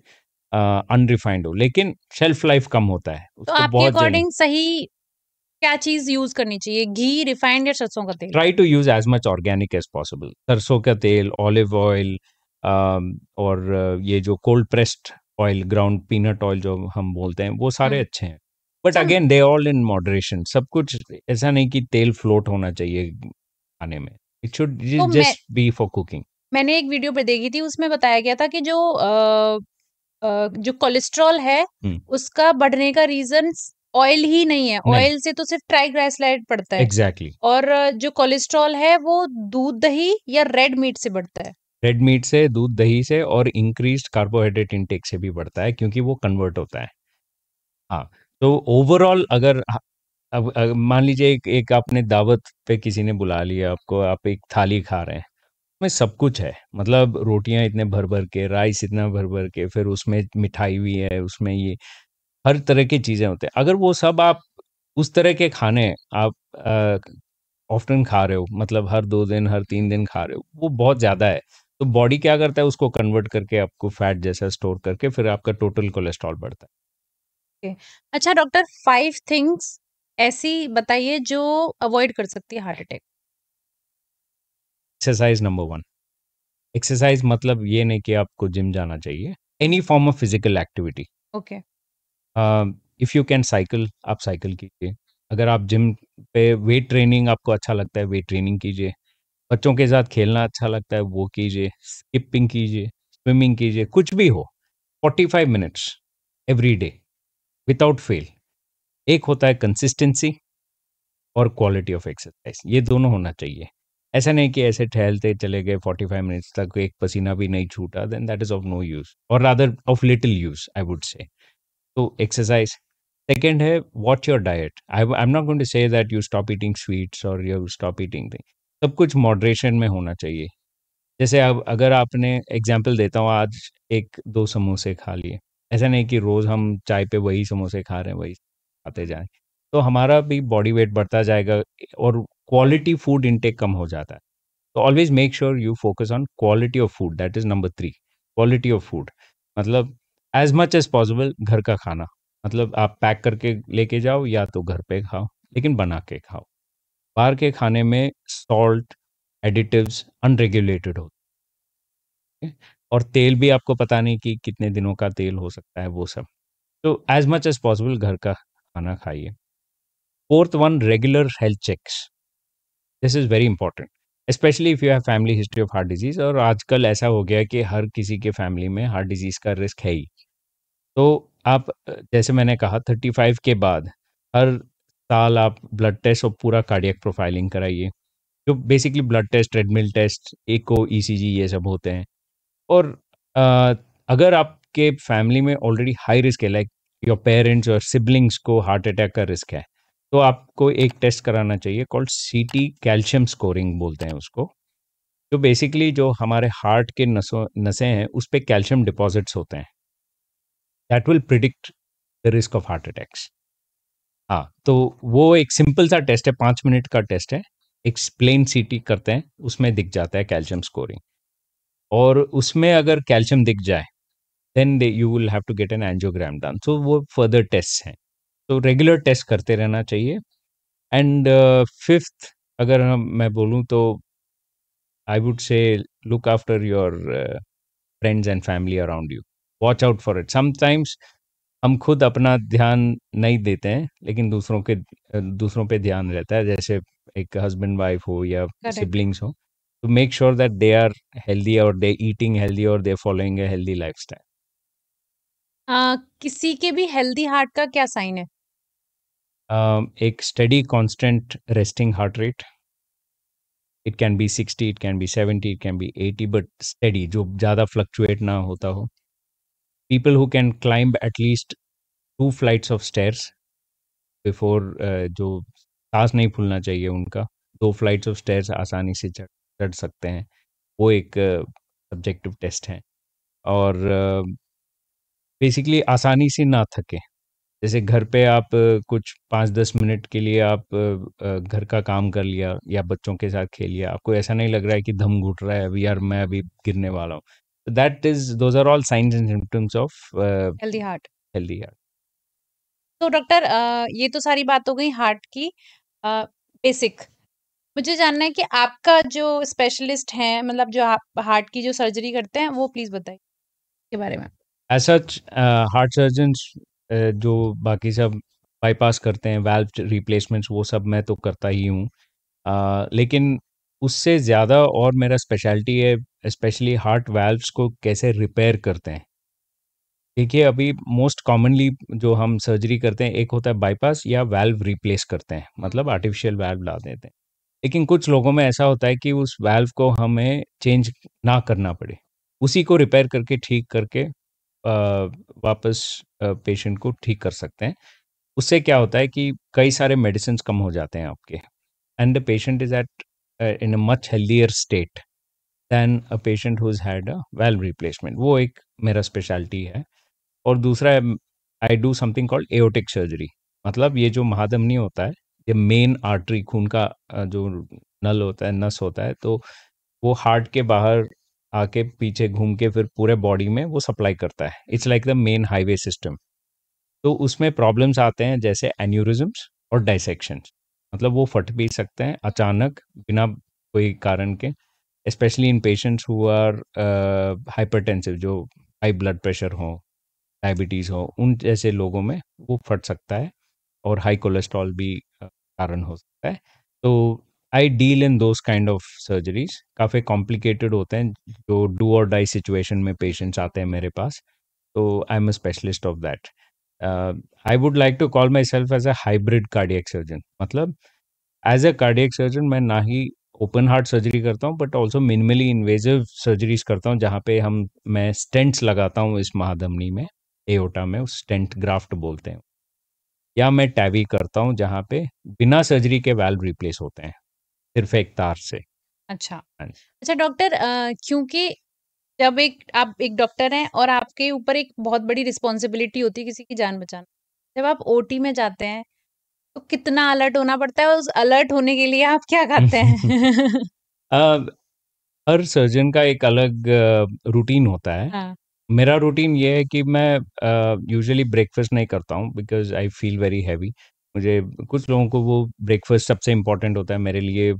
अनरिफाइंड हो, लेकिन शेल्फ लाइफ कम होता है तो उसको आपके बहुत जल्दी। अकॉर्डिंग सही क्या चीज़ यूज़ करनी चाहिए? घी, रिफाइंड या सरसों का तेल? Try to use as much organic as possible, सरसों का तेल, ऑलिव ऑयल, और ये जो cold pressed oil, ground peanut oil जो हम बोलते हैं, वो सारे हुँ। अच्छे हैं। बट अच्छा, again they all in moderation, सब कुछ ऐसा नहीं कि तेल फ्लोट होना चाहिए खाने में, इट शुड तो जस्ट बी फॉर कुकिंग। मैंने एक वीडियो पे देखी थी, उसमें बताया गया था कि जो कोलेस्ट्रॉल है, हम्म, उसका बढ़ने का रीज़न ऑयल ही नहीं है। नहीं, ऑयल से तो सिर्फ़ ट्राइग्लिसराइड बढ़ता है, एग्जैक्टली। और जो कोलेस्ट्रॉल है वो दूध, दही या रेड मीट से बढ़ता है। रेड मीट से, दूध दही से, और इंक्रीज्ड कार्बोहाइड्रेट इनटेक से भी बढ़ता है, क्योंकि वो कन्वर्ट होता है। हाँ, तो ओवरऑल अगर अब मान लीजिए एक आपने दावत पे किसी ने बुला लिया आपको, आप एक थाली खा रहे हैं, उसमें सब कुछ है, मतलब रोटियां इतने भर भर के, राइस इतना भर भर के, फिर उसमें मिठाई भी है, उसमें ये हर तरह की चीजें होते हैं। अगर वो सब आप उस तरह के खाने आप ऑफ्टन खा रहे हो, मतलब हर 2 दिन हर 3 दिन खा रहे हो, वो बहुत ज्यादा है। तो बॉडी क्या करता है, उसको कन्वर्ट करके आपको फैट जैसा स्टोर करके फिर आपका टोटल कोलेस्ट्रॉल बढ़ता है। ओके। अच्छा डॉक्टर, 5 थिंग्स ऐसी बताइए जो अवॉइड कर सकती है heart attack. Exercise number one. Exercise मतलब ये नहीं कि आपको जिम जाना चाहिए, any form of physical activity. Okay. If you can cycle, आप साइकिल कीजिए। अगर आप जिम पे वेट ट्रेनिंग आपको अच्छा लगता है, वेट ट्रेनिंग कीजिए। बच्चों के साथ खेलना अच्छा लगता है, वो कीजिए। स्किपिंग कीजिए, स्विमिंग कीजिए, कुछ भी हो। 45 minutes every day without fail. एक होता है कंसिस्टेंसी और क्वालिटी ऑफ एक्सरसाइज, ये दोनों होना चाहिए। ऐसा नहीं कि ऐसे टहलते चले गए 45 मिनट्स तक, एक पसीना भी नहीं छूटा, then that is of no use, और rather of little use I would say. तो एक्सरसाइज। सेकेंड है, watch your diet. I am not going to say that you stop eating sweets और यू स्टॉप ईटिंग थिंग। सब कुछ moderation में होना चाहिए। जैसे अब अगर आपने, एग्जाम्पल देता हूँ, आज एक दो समोसे खा लिए, ऐसा नहीं कि रोज हम चाय पे वही समोसे खा रहे हैं, वही खाते जाएं, तो हमारा भी बॉडी वेट बढ़ता जाएगा और क्वालिटी फूड इनटेक कम हो जाता है। तो always make sure you focus on quality of food, that is number three. Quality of food मतलब एज मच एज पॉसिबल घर का खाना। मतलब आप पैक करके लेके जाओ या तो घर पे खाओ, लेकिन बना के खाओ। बाहर के खाने में सॉल्ट, एडिटिव्स अनरेगुलेटेड होते हैं, और तेल भी आपको पता नहीं कि कितने दिनों का तेल हो सकता है, वो सब। तो एज मच एज पॉसिबल घर का खाना खाइए। Fourth one, regular health checks. This is very important, especially if you have family history of heart disease, और आजकल ऐसा हो गया है कि हर किसी के फैमिली में हार्ट डिजीज का रिस्क है ही। तो आप जैसे मैंने कहा 35 के बाद हर साल आप ब्लड टेस्ट और पूरा कार्डियक प्रोफाइलिंग कराइए। जो basically blood test, treadmill test, echo, ECG, ये सब होते हैं। और अ, अगर आपके फैमिली में ऑलरेडी हाई रिस्क है, लाइक योर पेरेंट्स और सिबलिंग्स को हार्ट अटैक का रिस्क है, तो आपको एक टेस्ट कराना चाहिए कॉल्ड सीटी कैल्शियम स्कोरिंग बोलते हैं उसको। जो बेसिकली जो हमारे हार्ट के नसें हैं उस पे कैल्शियम डिपॉजिट्स होते हैं, that will predict the risk of heart attacks. हाँ, तो वो एक सिंपल सा टेस्ट है, 5 मिनट का टेस्ट है। एक प्लेन सीटी करते हैं, उसमें दिख जाता है कैल्शियम स्कोरिंग। और उसमें अगर कैल्शियम दिख जाए, then you will have to get an angiogram done. So वो फर्दर टेस्ट हैं। तो रेगुलर टेस्ट करते रहना चाहिए। एंड फिफ्थ, अगर मैं बोलूँ तो आई वुड से look after your friends and family around you. Watch out for it. Sometimes हम खुद अपना ध्यान नहीं देते हैं, लेकिन दूसरों पे ध्यान रहता है, जैसे एक हस्बैंड वाइफ हो या करेक्ट। सिबलिंग्स हो। तो make sure that they are healthy और दे ईटिंग हेल्दी और they following a healthy lifestyle. किसी के भी हेल्दी हार्ट का क्या साइन है? एक steady constant resting heart rate. It can B 60, it can B 70, it can B 80, but steady, जो ज़्यादा फ्लक्चुएट ना होता हो। People who can climb at least 2 flights of stairs before, जो सांस नहीं फूलना चाहिए उनका, 2 फ्लाइट्स ऑफ स्टेयर्स आसानी से चढ़ चढ़ सकते हैं, वो एक सब्जेक्टिव टेस्ट है। और बेसिकली आसानी से ना थके। जैसे घर पे आप कुछ 5-10 मिनट के लिए आप घर का काम कर लिया या बच्चों के साथ खेल लिया, आपको ऐसा नहीं लग रहा है कि दम घुट रहा है अभी, यार मैं अभी गिरने वाला हूँ। That is, those are all signs and symptoms of healthy heart. Healthy heart. तो डॉक्टर, ये तो सारी बात हो गई हार्ट की बेसिक। मुझे जानना है कि आपका जो स्पेशलिस्ट हैं, मतलब जो आप हार्ट की जो सर्जरी करते हैं, वो प्लीज बताइए के बारे में। एज सच हार्ट सर्जन्स जो बाकी सब बाईपास करते हैं, वाल्व रिप्लेसमेंट्स, वो सब मैं तो करता ही हूँ। लेकिन उससे ज़्यादा और मेरा स्पेशलिटी है स्पेशली हार्ट वाल्व्स को कैसे रिपेयर करते हैं। देखिए, अभी मोस्ट कॉमनली जो हम सर्जरी करते हैं, एक होता है बाईपास या वाल्व रिप्लेस करते हैं, मतलब आर्टिफिशियल वाल्व ला देते हैं। लेकिन कुछ लोगों में ऐसा होता है कि उस वाल्व को हमें चेंज ना करना पड़े, उसी को रिपेयर करके ठीक करके वापस पेशेंट को ठीक कर सकते हैं। उससे क्या होता है कि कई सारे मेडिसिन कम हो जाते हैं आपके, and the patient is at in a much healthier state than a patient who had a valve replacement. वो एक मेरा स्पेशलिटी है। और दूसरा, I do something called aortic surgery. मतलब ये जो महाधमनी होता है, ये मेन आर्टरी, खून का जो नल होता है, नस होता है, तो वो हार्ट के बाहर आके पीछे घूम के फिर पूरे बॉडी में वो सप्लाई करता है। It's like the main highway system. तो उसमें प्रॉब्लम्स आते हैं जैसे एन्यूरिज्म्स और डाइसेक्शंस, मतलब वो फट भी सकते हैं अचानक बिना कोई कारण के, especially in patients who are hypertensive, जो हाई ब्लड प्रेशर हो, डायबिटीज़ हो, उन जैसे लोगों में वो फट सकता है, और हाई कोलेस्ट्रॉल भी कारण हो सकता है। तो I deal in those kind of surgeries, काफ़ी कॉम्प्लिकेटेड होते हैं, जो डू और डाई सिचुएशन में पेशेंट्स आते हैं मेरे पास, तो I am a specialist of that. I would like to call myself as a hybrid cardiac surgeon, मतलब एज अ कार्डियक सर्जन मैं ना ही ओपन हार्ट सर्जरी करता हूँ but also minimally invasive surgeries करता हूँ, जहाँ पे मैं स्टेंट्स लगाता हूँ इस महाधमनी में, एओर्टा में, उस स्टेंट ग्राफ्ट बोलते हैं, या मैं टैवी करता हूँ जहाँ पे बिना सर्जरी के वाल्व रिप्लेस होते हैं सिर्फ एक तार से। अच्छा। हाँ जी। अच्छा डॉक्टर, क्योंकि जब आप एक डॉक्टर हैं और आपके ऊपर एक बहुत बड़ी रिस्पॉन्सिबिलिटी होती है किसी की जान बचाना। जब आप ओटी में जाते हैं, तो कितना अलर्ट होना पड़ता है और उस अलर्ट होने के लिए आप क्या खाते हैं? अ, हर सर्जन का एक अलग रूटीन होता है। हाँ, मेरा रूटीन ये है कि मैं यूजुअली ब्रेकफास्ट नहीं करता हूँ because I feel very heavy. मुझे, कुछ लोगों को वो ब्रेकफास्ट सबसे इम्पोर्टेंट होता है, मेरे लिए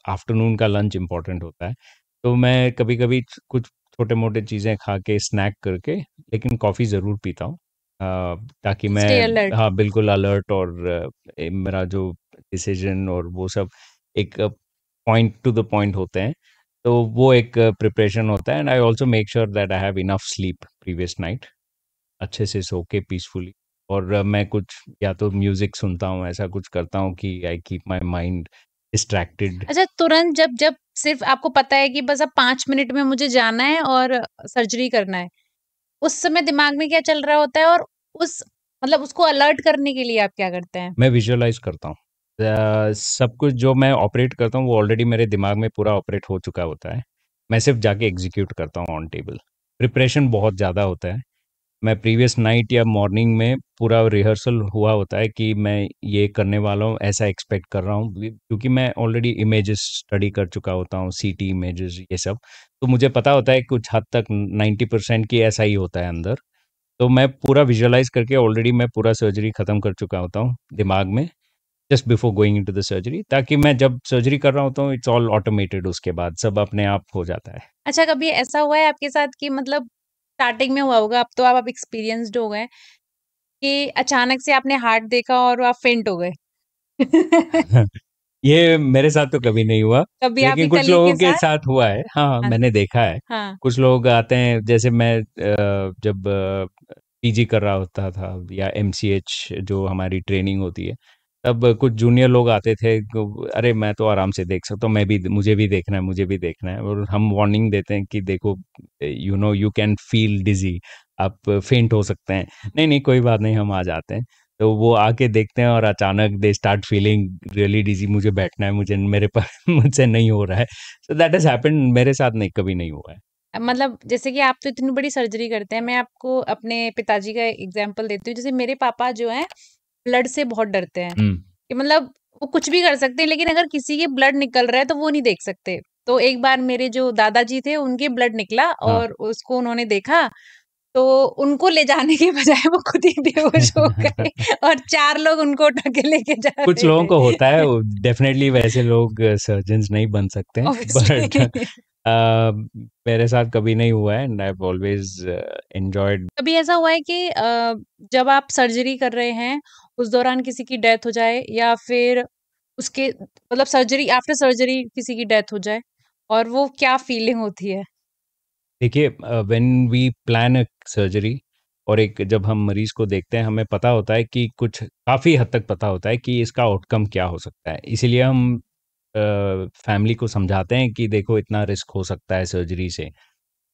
आफ्टरनून का लंच इम्पोर्टेंट होता है। तो मैं कभी-कभी कुछ छोटे-मोटे चीज़ें खा के, स्नैक करके, लेकिन कॉफ़ी ज़रूर पीता हूँ, ताकि स्टे मैं, अलर्ट। हाँ, बिल्कुल अलर्ट, और मेरा जो डिसीजन और वो सब एक पॉइंट टू द पॉइंट होते हैं। तो वो एक प्रिपरेशन होता है, and I also make sure that I have enough sleep previous night, अच्छे से सो के पीसफुली। और मैं कुछ या तो म्यूजिक सुनता हूँ, ऐसा कुछ करता हूँ कि I keep my mind distracted. अच्छा, तुरंत जब जब सिर्फ़ आपको पता है कि बस अब 5 मिनट में मुझे जाना है और सर्जरी करना है, उस समय दिमाग में क्या चल रहा होता है और उस मतलब उसको अलर्ट करने के लिए आप क्या करते हैं? मैं विजुअलाइज करता हूँ, सब कुछ जो मैं ऑपरेट करता हूँ वो ऑलरेडी मेरे दिमाग में पूरा ऑपरेट हो चुका होता है, मैं सिर्फ जाके एग्जीक्यूट करता हूँ ऑन टेबल। प्रिपरेशन बहुत ज़्यादा होता है, मैं प्रीवियस नाइट या मॉर्निंग में पूरा रिहर्सल हुआ होता है कि मैं ये करने वाला हूँ, ऐसा एक्सपेक्ट कर रहा हूँ, क्योंकि मैं ऑलरेडी इमेजेस स्टडी कर चुका होता हूँ, सीटी इमेजेस ये सब, तो मुझे पता होता है कुछ हद तक 90% की ऐसा ही होता है अंदर। तो मैं पूरा विजुअलाइज करके ऑलरेडी मैं पूरा सर्जरी खत्म कर चुका होता हूँ दिमाग में, just before going into the surgery, ताकि मैं जब सर्जरी कर रहा होता हूँ इट्स ऑल ऑटोमेटेड, उसके बाद सब अपने आप हो जाता है। अच्छा, कभी ऐसा हुआ है आपके साथ कि मतलब स्टार्टिंग में हुआ होगा, अब तो आप एक्सपीरियंस्ड हो गए, कि अचानक से आपने हार्ट देखा और आप फेंट हो गए? ये मेरे साथ तो कभी नहीं हुआ, कभी आपके लेकिन कुछ कलीग लोगों के के साथ? साथ हुआ है। हाँ, हाँ, मैंने देखा है। हाँ, कुछ लोग आते हैं, जैसे मैं जब पीजी कर रहा होता था, या एमसीएच जो हमारी ट्रेनिंग होती है, तब कुछ जूनियर लोग आते थे, अरे मैं तो आराम से देख सकता हूँ, मैं भी, मुझे भी देखना है, मुझे भी देखना है, और हम वार्निंग देते हैं कि देखो, यू कैन फील डिजी, आप फेंट हो सकते हैं। नहीं नहीं, कोई बात नहीं, हम आ जाते हैं। तो वो आके देखते हैं और अचानक दे स्टार्ट फीलिंग रियली डिजी, मुझे बैठना है, मुझे मेरे पर मुझसे नहीं हो रहा है। सो दैट हैज हैपेंड, मेरे साथ नहीं, कभी नहीं हुआ है। मतलब जैसे कि आप तो इतनी बड़ी सर्जरी करते हैं, मैं आपको अपने पिताजी का एग्ज़ाम्पल देती हूँ। जैसे मेरे पापा जो हैं, ब्लड से बहुत डरते हैं, हुँ। कि मतलब वो कुछ भी कर सकते हैं, लेकिन अगर किसी के ब्लड निकल रहा है, तो वो नहीं देख सकते। तो एक बार मेरे जो दादाजी थे, उनके ब्लड निकला हाँ। और उसको उन्होंने देखा, तो उनको ले जाने के बजाय वो खुद ही बेहोश हो गए और 4 लोग उनको उठा के लेके जा कुछ रहे लोगों थे। को होता है, वो डेफ़िनेटली वैसे लोग सर्जन्स नहीं बन सकते हैं, ऑब्वियसली। बट मेरे साथ कभी नहीं हुआ है, and I have always enjoyed. कभी ऐसा हुआ है कि जब आप सर्जरी कर रहे हैं, उस दौरान किसी की डेथ हो जाए या फिर उसके मतलब सर्जरी आफ्टर सर्जरी किसी की डेथ हो जाए और वो क्या फीलिंग होती है? देखिए, when we plan a surgery, और एक जब हम मरीज़ को देखते हैं, हमें पता होता है कि कुछ, काफ़ी हद तक पता होता है कि इसका आउटकम क्या हो सकता है। इसीलिए हम फैमिली को समझाते हैं कि देखो, इतना रिस्क हो सकता है सर्जरी से।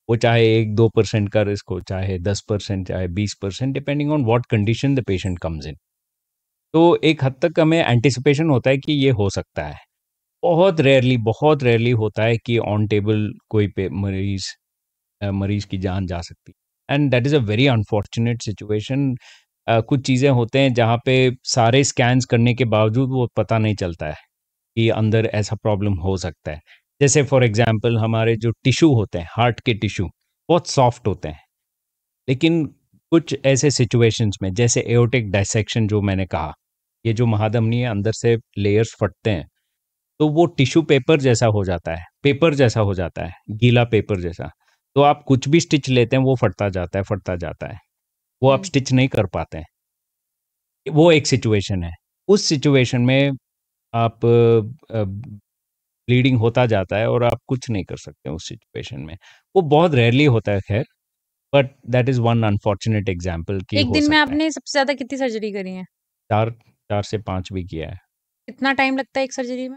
वो चाहे 1-2% का रिस्क हो, चाहे 10%, चाहे 20%, depending on what condition the patient comes in. तो एक हद तक हमें एंटिसिपेशन होता है कि ये हो सकता है। बहुत रेयरली होता है कि ऑन टेबल कोई मरीज की जान जा सकती है, and that is a very unfortunate situation. कुछ चीज़ें होते हैं जहाँ पे सारे स्कैन्स करने के बावजूद वो पता नहीं चलता है कि अंदर ऐसा प्रॉब्लम हो सकता है। जैसे फॉर एग्जांपल, हमारे जो टिश्यू होते हैं, हार्ट के टिश्यू बहुत सॉफ्ट होते हैं, लेकिन कुछ ऐसे सिचुएशंस में जैसे एओर्टिक डायसेक्शन जो मैंने कहा, ये जो महाधमनी है अंदर से लेयर्स फटते हैं, तो वो टिश्यू पेपर जैसा हो जाता है, पेपर जैसा हो जाता है, गीला पेपर जैसा। तो आप कुछ भी स्टिच लेते हैं वो फटता जाता है, फटता जाता है। वो आप हुँ। स्टिच नहीं कर पाते हैं। वो एक सिचुएशन है। उस सिचुएशन में आप ब्लीडिंग होता जाता है और आप कुछ नहीं कर सकते उस सिचुएशन में। वो बहुत रेयरली होता है खैर, but that is one unfortunate example कि एक हो दिन में सकता है। आपने सबसे ज़्यादा कितनी सर्जरी करी है? 4 4 से 5 भी किया है। कितना टाइम लगता है एक सर्जरी में?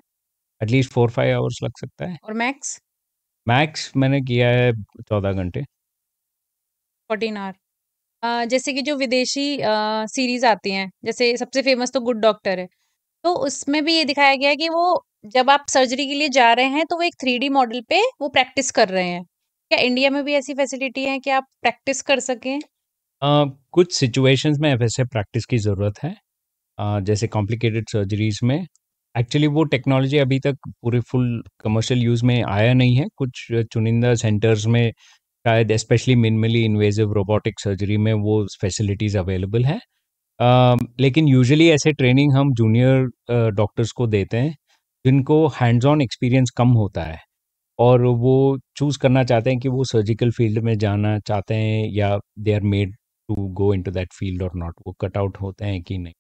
एटलीस्ट 4-5 आवर्स लग सकता है। और मैक्स? मैक्स मैंने किया है 14 घंटे। 14 आवर। जैसे कि जो विदेशी सीरीज़ आती हैं, जैसे सबसे फ़ेमस तो गुड डॉक्टर है। तो उसमें भी ये दिखाया गया है कि वो जब आप सर्जरी के लिए जा रहे हैं, तो वो एक 3D मॉडल पे वो प्रैक्टिस कर रहे हैं। क्या इंडिया में भी ऐसी फैसिलिटी है कि आप प्रैक्टिस कर सकें? कुछ सिचुएशंस में वैसे प्रैक्टिस की ज़रूरत है। जैसे कॉम्प्लिकेटेड सर्जरीज़ में एक्चुअली वो टेक्नोलॉजी अभी तक पूरे फुल कमर्शियल यूज़ में आया नहीं है। कुछ चुनिंदा सेंटर्स में शायद specially minimally invasive robotic surgery में वो फैसिलिटीज़ अवेलेबल हैं। लेकिन यूजुअली ऐसे ट्रेनिंग हम जूनियर डॉक्टर्स को देते हैं, जिनको हैंड्स ऑन एक्सपीरियंस कम होता है और वो चूज़ करना चाहते हैं कि वो सर्जिकल फील्ड में जाना चाहते हैं या they are made to go into that field और नॉट, वो कट आउट होते हैं कि नहीं।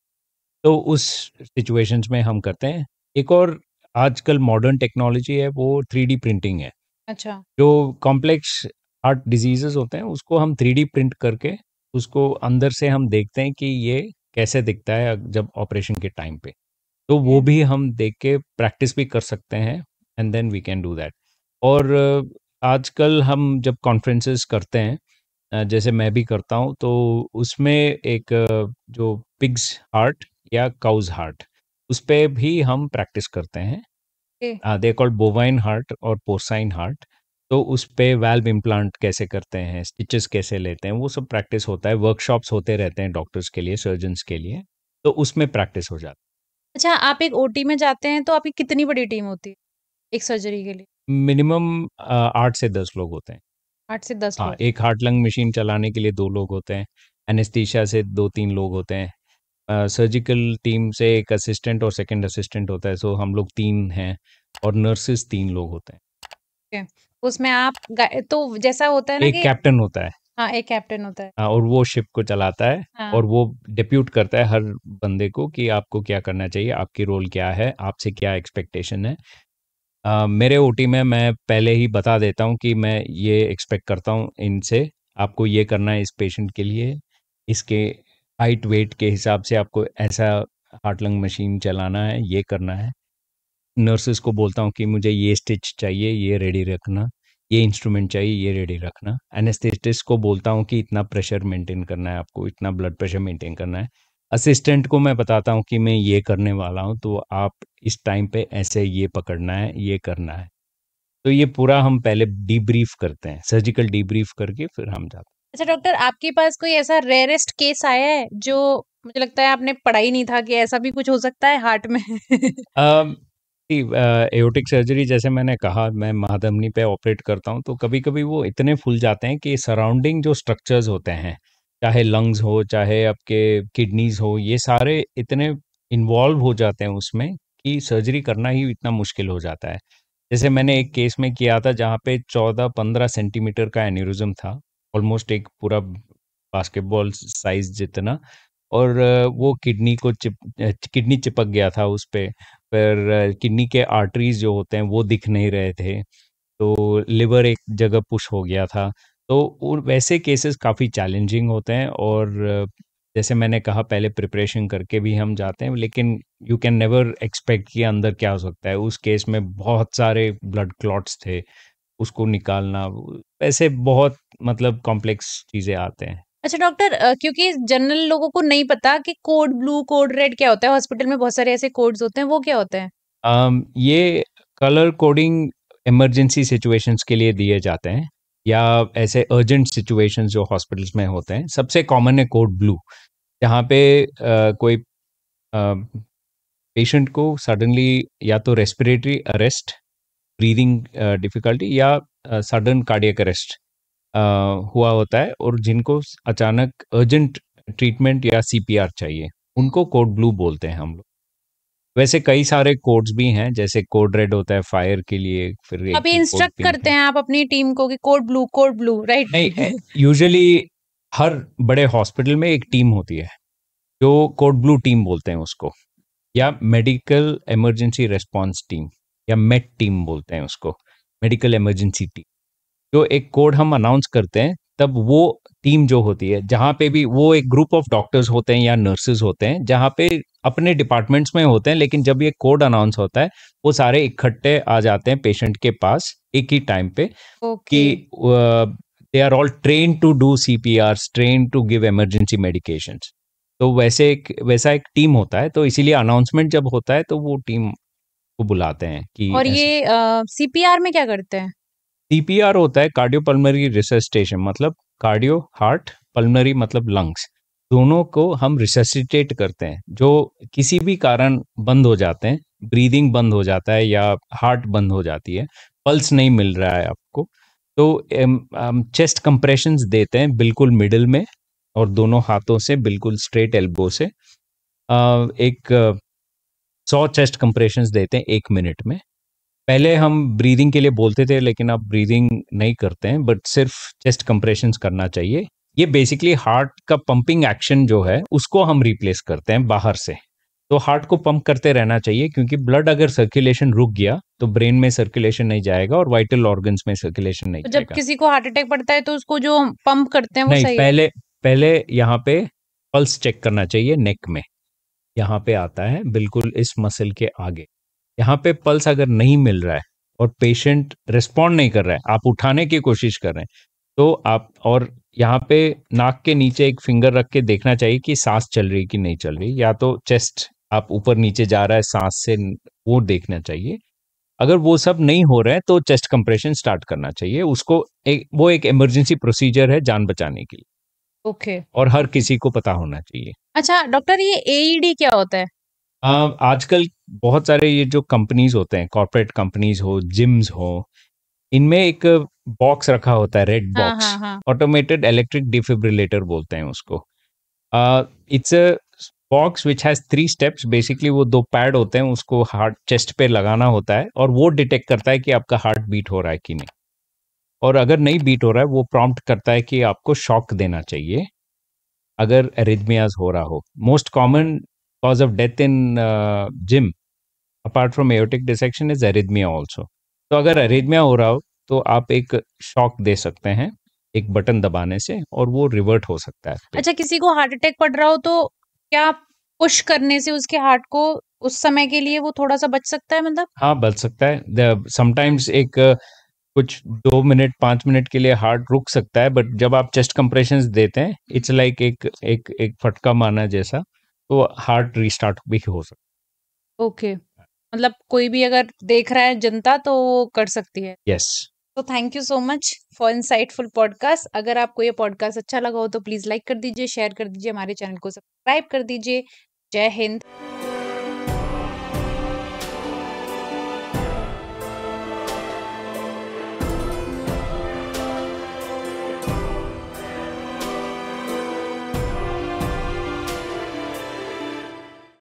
तो उस सिचुएशंस में हम करते हैं। एक और आजकल मॉडर्न टेक्नोलॉजी है वो 3D प्रिंटिंग है। अच्छा। जो कॉम्प्लेक्स हार्ट डिजीज़ेज़ होते हैं उसको हम 3D प्रिंट करके उसको अंदर से हम देखते हैं कि ये कैसे दिखता है जब ऑपरेशन के टाइम पे। तो वो ओके। भी हम देख के प्रैक्टिस भी कर सकते हैं and then we can do that. और आजकल हम जब कॉन्फ्रेंसेस करते हैं, जैसे मैं भी करता हूँ, तो उसमें एक जो पिग्स हार्ट या काउज़ हार्ट, उस पे भी हम प्रैक्टिस करते हैं। Okay. They called bovine heart और पोर्साइन हार्ट। तो उस पे वाल्व इम्प्लांट कैसे करते हैं, स्टिचेस कैसे लेते हैं, वो सब प्रैक्टिस होता है। वर्कशॉप्स होते रहते हैं डॉक्टर्स के लिए, सर्जन्स के लिए, तो उसमें प्रैक्टिस हो जाती अच्छा, आप एक ओटी में जाते हैं तो आपकी कितनी बड़ी टीम होती है, एक सर्जरी के लिए? है। मिनिमम 8 से 10 लोग होते हैं। 8 से 10 हाँ, लोग। एक हार्ट लंग मशीन चलाने के लिए 2 लोग होते हैं, एनेस्थीसिया से 2-3 लोग होते हैं, सर्जिकल टीम से एक असिस्टेंट और सेकंड असिस्टेंट होता है, सो हम लोग 3 हैं और नर्सेस 3 लोग होते हैं। ओके। उसमें आप तो जैसा होता है ना एक कि कैप्टन होता है। हाँ, एक कैप्टन होता है। और वो शिप को चलाता है हाँ। और वो डिप्यूट करता है हर बंदे को कि आपको क्या करना चाहिए, आपकी रोल क्या है, आपसे क्या एक्सपेक्टेशन है। मेरे ओटी में मैं पहले ही बता देता हूँ कि मैं ये एक्सपेक्ट करता हूँ इनसे, आपको ये करना है इस पेशेंट के लिए, इसके हाइट वेट के हिसाब से आपको ऐसा हार्ट लंग मशीन चलाना है, ये करना है। नर्सेस को बोलता हूँ कि मुझे ये स्टिच चाहिए, ये रेडी रखना, ये इंस्ट्रूमेंट चाहिए, ये रेडी रखना। एनेस्थेटिस्ट को बोलता हूँ कि इतना प्रेशर मेंटेन करना है आपको, इतना ब्लड प्रेशर मेंटेन करना है। असिस्टेंट को मैं बताता हूँ कि मैं ये करने वाला हूँ, तो आप इस टाइम पे ऐसे ये पकड़ना है, ये करना है। तो ये पूरा हम पहले डीब्रीफ करते हैं, सर्जिकल डीब्रीफ करके फिर हम जाते हैं। अच्छा डॉक्टर, आपके पास कोई ऐसा रेयरेस्ट केस आया है जो मुझे लगता है आपने पढ़ा ही नहीं था कि ऐसा भी कुछ हो सकता है हार्ट में? एओर्टिक सर्जरी जैसे मैंने कहा, मैं महाधमनी पे ऑपरेट करता हूँ, तो कभी-कभी वो इतने फूल जाते हैं कि सराउंडिंग जो स्ट्रक्चर्स होते हैं, चाहे लंग्स हो, चाहे आपके किडनीज़ हो, ये सारे इतने इन्वॉल्व हो जाते हैं उसमें कि सर्जरी करना ही इतना मुश्किल हो जाता है। जैसे मैंने एक केस में किया था जहाँ पे 14-15 सेंटीमीटर का एन्यूरिज्म था, ऑलमोस्ट एक पूरा बास्केटबॉल साइज़ जितना, और वो किडनी चिपक गया था उस पे। फिर किडनी के आर्टरीज जो होते हैं वो दिख नहीं रहे थे, तो लिवर एक जगह पुश हो गया था। तो वैसे केसेस काफ़ी चैलेंजिंग होते हैं और जैसे मैंने कहा पहले प्रिपरेशन करके भी हम जाते हैं, लेकिन यू कैन नेवर एक्सपेक्ट कि अंदर क्या हो सकता है। उस केस में बहुत सारे ब्लड क्लॉट्स थे, उसको निकालना, वैसे बहुत मतलब कॉम्प्लेक्स चीज़ें आते हैं। अच्छा डॉक्टर, क्योंकि जनरल लोगों को नहीं पता कि कोड ब्लू, कोड रेड क्या होता है। हॉस्पिटल में बहुत सारे ऐसे कोड्स होते हैं, वो क्या होते हैं? ये कलर कोडिंग इमरजेंसी सिचुएशंस के लिए दिए जाते हैं या ऐसे अर्जेंट सिचुएशंस जो हॉस्पिटल्स में होते हैं। सबसे कॉमन है कोड ब्लू, जहाँ पे कोई पेशेंट को सडनली या तो रेस्पिरेटरी अरेस्ट, ब्रीदिंग डिफिकल्टी या सडन कार्डियक अरेस्ट हुआ होता है और जिनको अचानक अर्जेंट ट्रीटमेंट या सीपीआर चाहिए, उनको कोड ब्लू बोलते हैं हम लोग। वैसे कई सारे कोड्स भी हैं, जैसे कोड रेड होता है फायर के लिए, फिर एक अभी कोड इंस्ट्रक्ट पिंक करते है। हैं आप अपनी टीम को कि कोड ब्लू राइट? नहीं, यूजुअली हर बड़े हॉस्पिटल में एक टीम होती है जो कोड ब्लू टीम बोलते हैं उसको, या मेडिकल इमरजेंसी रिस्पांस टीम, या मेट टीम बोलते हैं उसको, मेडिकल इमरजेंसी टीम। जो एक कोड हम अनाउंस करते हैं, तब वो टीम जो होती है, जहाँ पे भी वो एक ग्रुप ऑफ डॉक्टर्स होते हैं या नर्सेज होते हैं, जहाँ पे अपने डिपार्टमेंट्स में होते हैं, लेकिन जब ये कोड अनाउंस होता है, वो सारे इकट्ठे आ जाते हैं पेशेंट के पास एक ही टाइम पे, ओके। कि they are all train to do CPR, train to give emergency medications. तो वैसा एक टीम होता है, तो इसीलिए अनाउंसमेंट जब होता है तो वो टीम को बुलाते हैं कि और ऐसा। ये सीपीआर में क्या करते हैं? सीपीआर होता है कार्डियोपल्मोनरी रिससिटेशन, मतलब कार्डियो हार्ट, पल्मोनरी मतलब लंग्स, दोनों को हम रिससिटेट करते हैं, जो किसी भी कारण बंद हो जाते हैं, ब्रीदिंग बंद हो जाता है या हार्ट बंद हो जाती है, पल्स नहीं मिल रहा है आपको, तो हम चेस्ट कंप्रेशंस देते हैं बिल्कुल मिडिल में, और दोनों हाथों से बिल्कुल स्ट्रेट एल्बो से एक 100 चेस्ट कंप्रेशंस देते हैं 1 मिनट में। पहले हम ब्रीदिंग के लिए बोलते थे, लेकिन अब ब्रीदिंग नहीं करते हैं, बट सिर्फ चेस्ट कंप्रेशंस करना चाहिए। ये बेसिकली हार्ट का पंपिंग एक्शन जो है उसको हम रिप्लेस करते हैं बाहर से। तो हार्ट को पंप करते रहना चाहिए, क्योंकि ब्लड अगर सर्कुलेशन रुक गया तो ब्रेन में सर्कुलेशन नहीं जाएगा और वाइटल ऑर्गन्स में सर्कुलेशन नहीं तो जब जाएगा। किसी को हार्ट अटैक पड़ता है तो उसको जो पंप करते हैं वो नहीं, सही है? पहले पहले यहाँ पे पल्स चेक करना चाहिए नेक में, यहाँ पे आता है बिल्कुल इस मसल के आगे। यहाँ पे पल्स अगर नहीं मिल रहा है और पेशेंट रिस्पॉन्ड नहीं कर रहा है, आप उठाने की कोशिश कर रहे हैं, तो आप, और यहाँ पे नाक के नीचे एक फिंगर रख के देखना चाहिए कि सांस चल रही कि नहीं चल रही, या तो चेस्ट आप ऊपर नीचे जा रहा है सांस से, वो देखना चाहिए। अगर वो सब नहीं हो रहा है तो चेस्ट कंप्रेशन स्टार्ट करना चाहिए उसको। वो एक इमरजेंसी प्रोसीजर है जान बचाने के लिए, ओके। और हर किसी को पता होना चाहिए। अच्छा डॉक्टर, ये एईडी क्या होता है? आजकल बहुत सारे ये जो कंपनीज होते हैं, कॉर्पोरेट कंपनीज हो, जिम्स हो, इनमें एक बॉक्स रखा होता है, रेड हाँ बॉक्स, हाँ हाँ। ऑटोमेटेड इलेक्ट्रिक डिफिब्रिलेटर बोलते हैं उसको। It's a box which has 3 steps. Basically वो 2 पैड होते हैं, उसको हार्ट चेस्ट पे लगाना होता है, और वो डिटेक्ट करता है कि आपका हार्ट बीट हो रहा है कि नहीं, और अगर नहीं बीट हो रहा है वो प्रॉम्प्ट करता है कि आपको शॉक देना चाहिए अगर एरिथमियाज हो रहा हो। Most common cause of death in gym apart from aortic dissection is arrhythmia also. तो अगर एरिथमिया हो रहा हो तो आप एक शॉक दे सकते हैं एक बटन दबाने से, और वो रिवर्ट हो सकता है। अच्छा, किसी को हार्ट अटैक पड़ रहा हो तो क्या पुश करने से उसके हार्ट को उस समय के लिए वो थोड़ा सा बच सकता है, मतलब? हाँ, बच सकता है। समटाइम्स एक कुछ 2 मिनट 5 मिनट के लिए हार्ट रुक सकता है, बट जब आप चेस्ट कंप्रेशंस देते हैं, इट्स लाइक एक फटका मारना जैसा, तो हार्ट रीस्टार्ट भी हो सकता ओके, मतलब कोई भी अगर देख रहा है जनता तो वो कर सकती है। है। यस। तो thank you so much for insightful podcast. अगर आपको ये पॉडकास्ट अच्छा लगा हो तो प्लीज लाइक कर दीजिए, शेयर कर दीजिए, हमारे चैनल को सब्सक्राइब कर दीजिए। जय हिंद।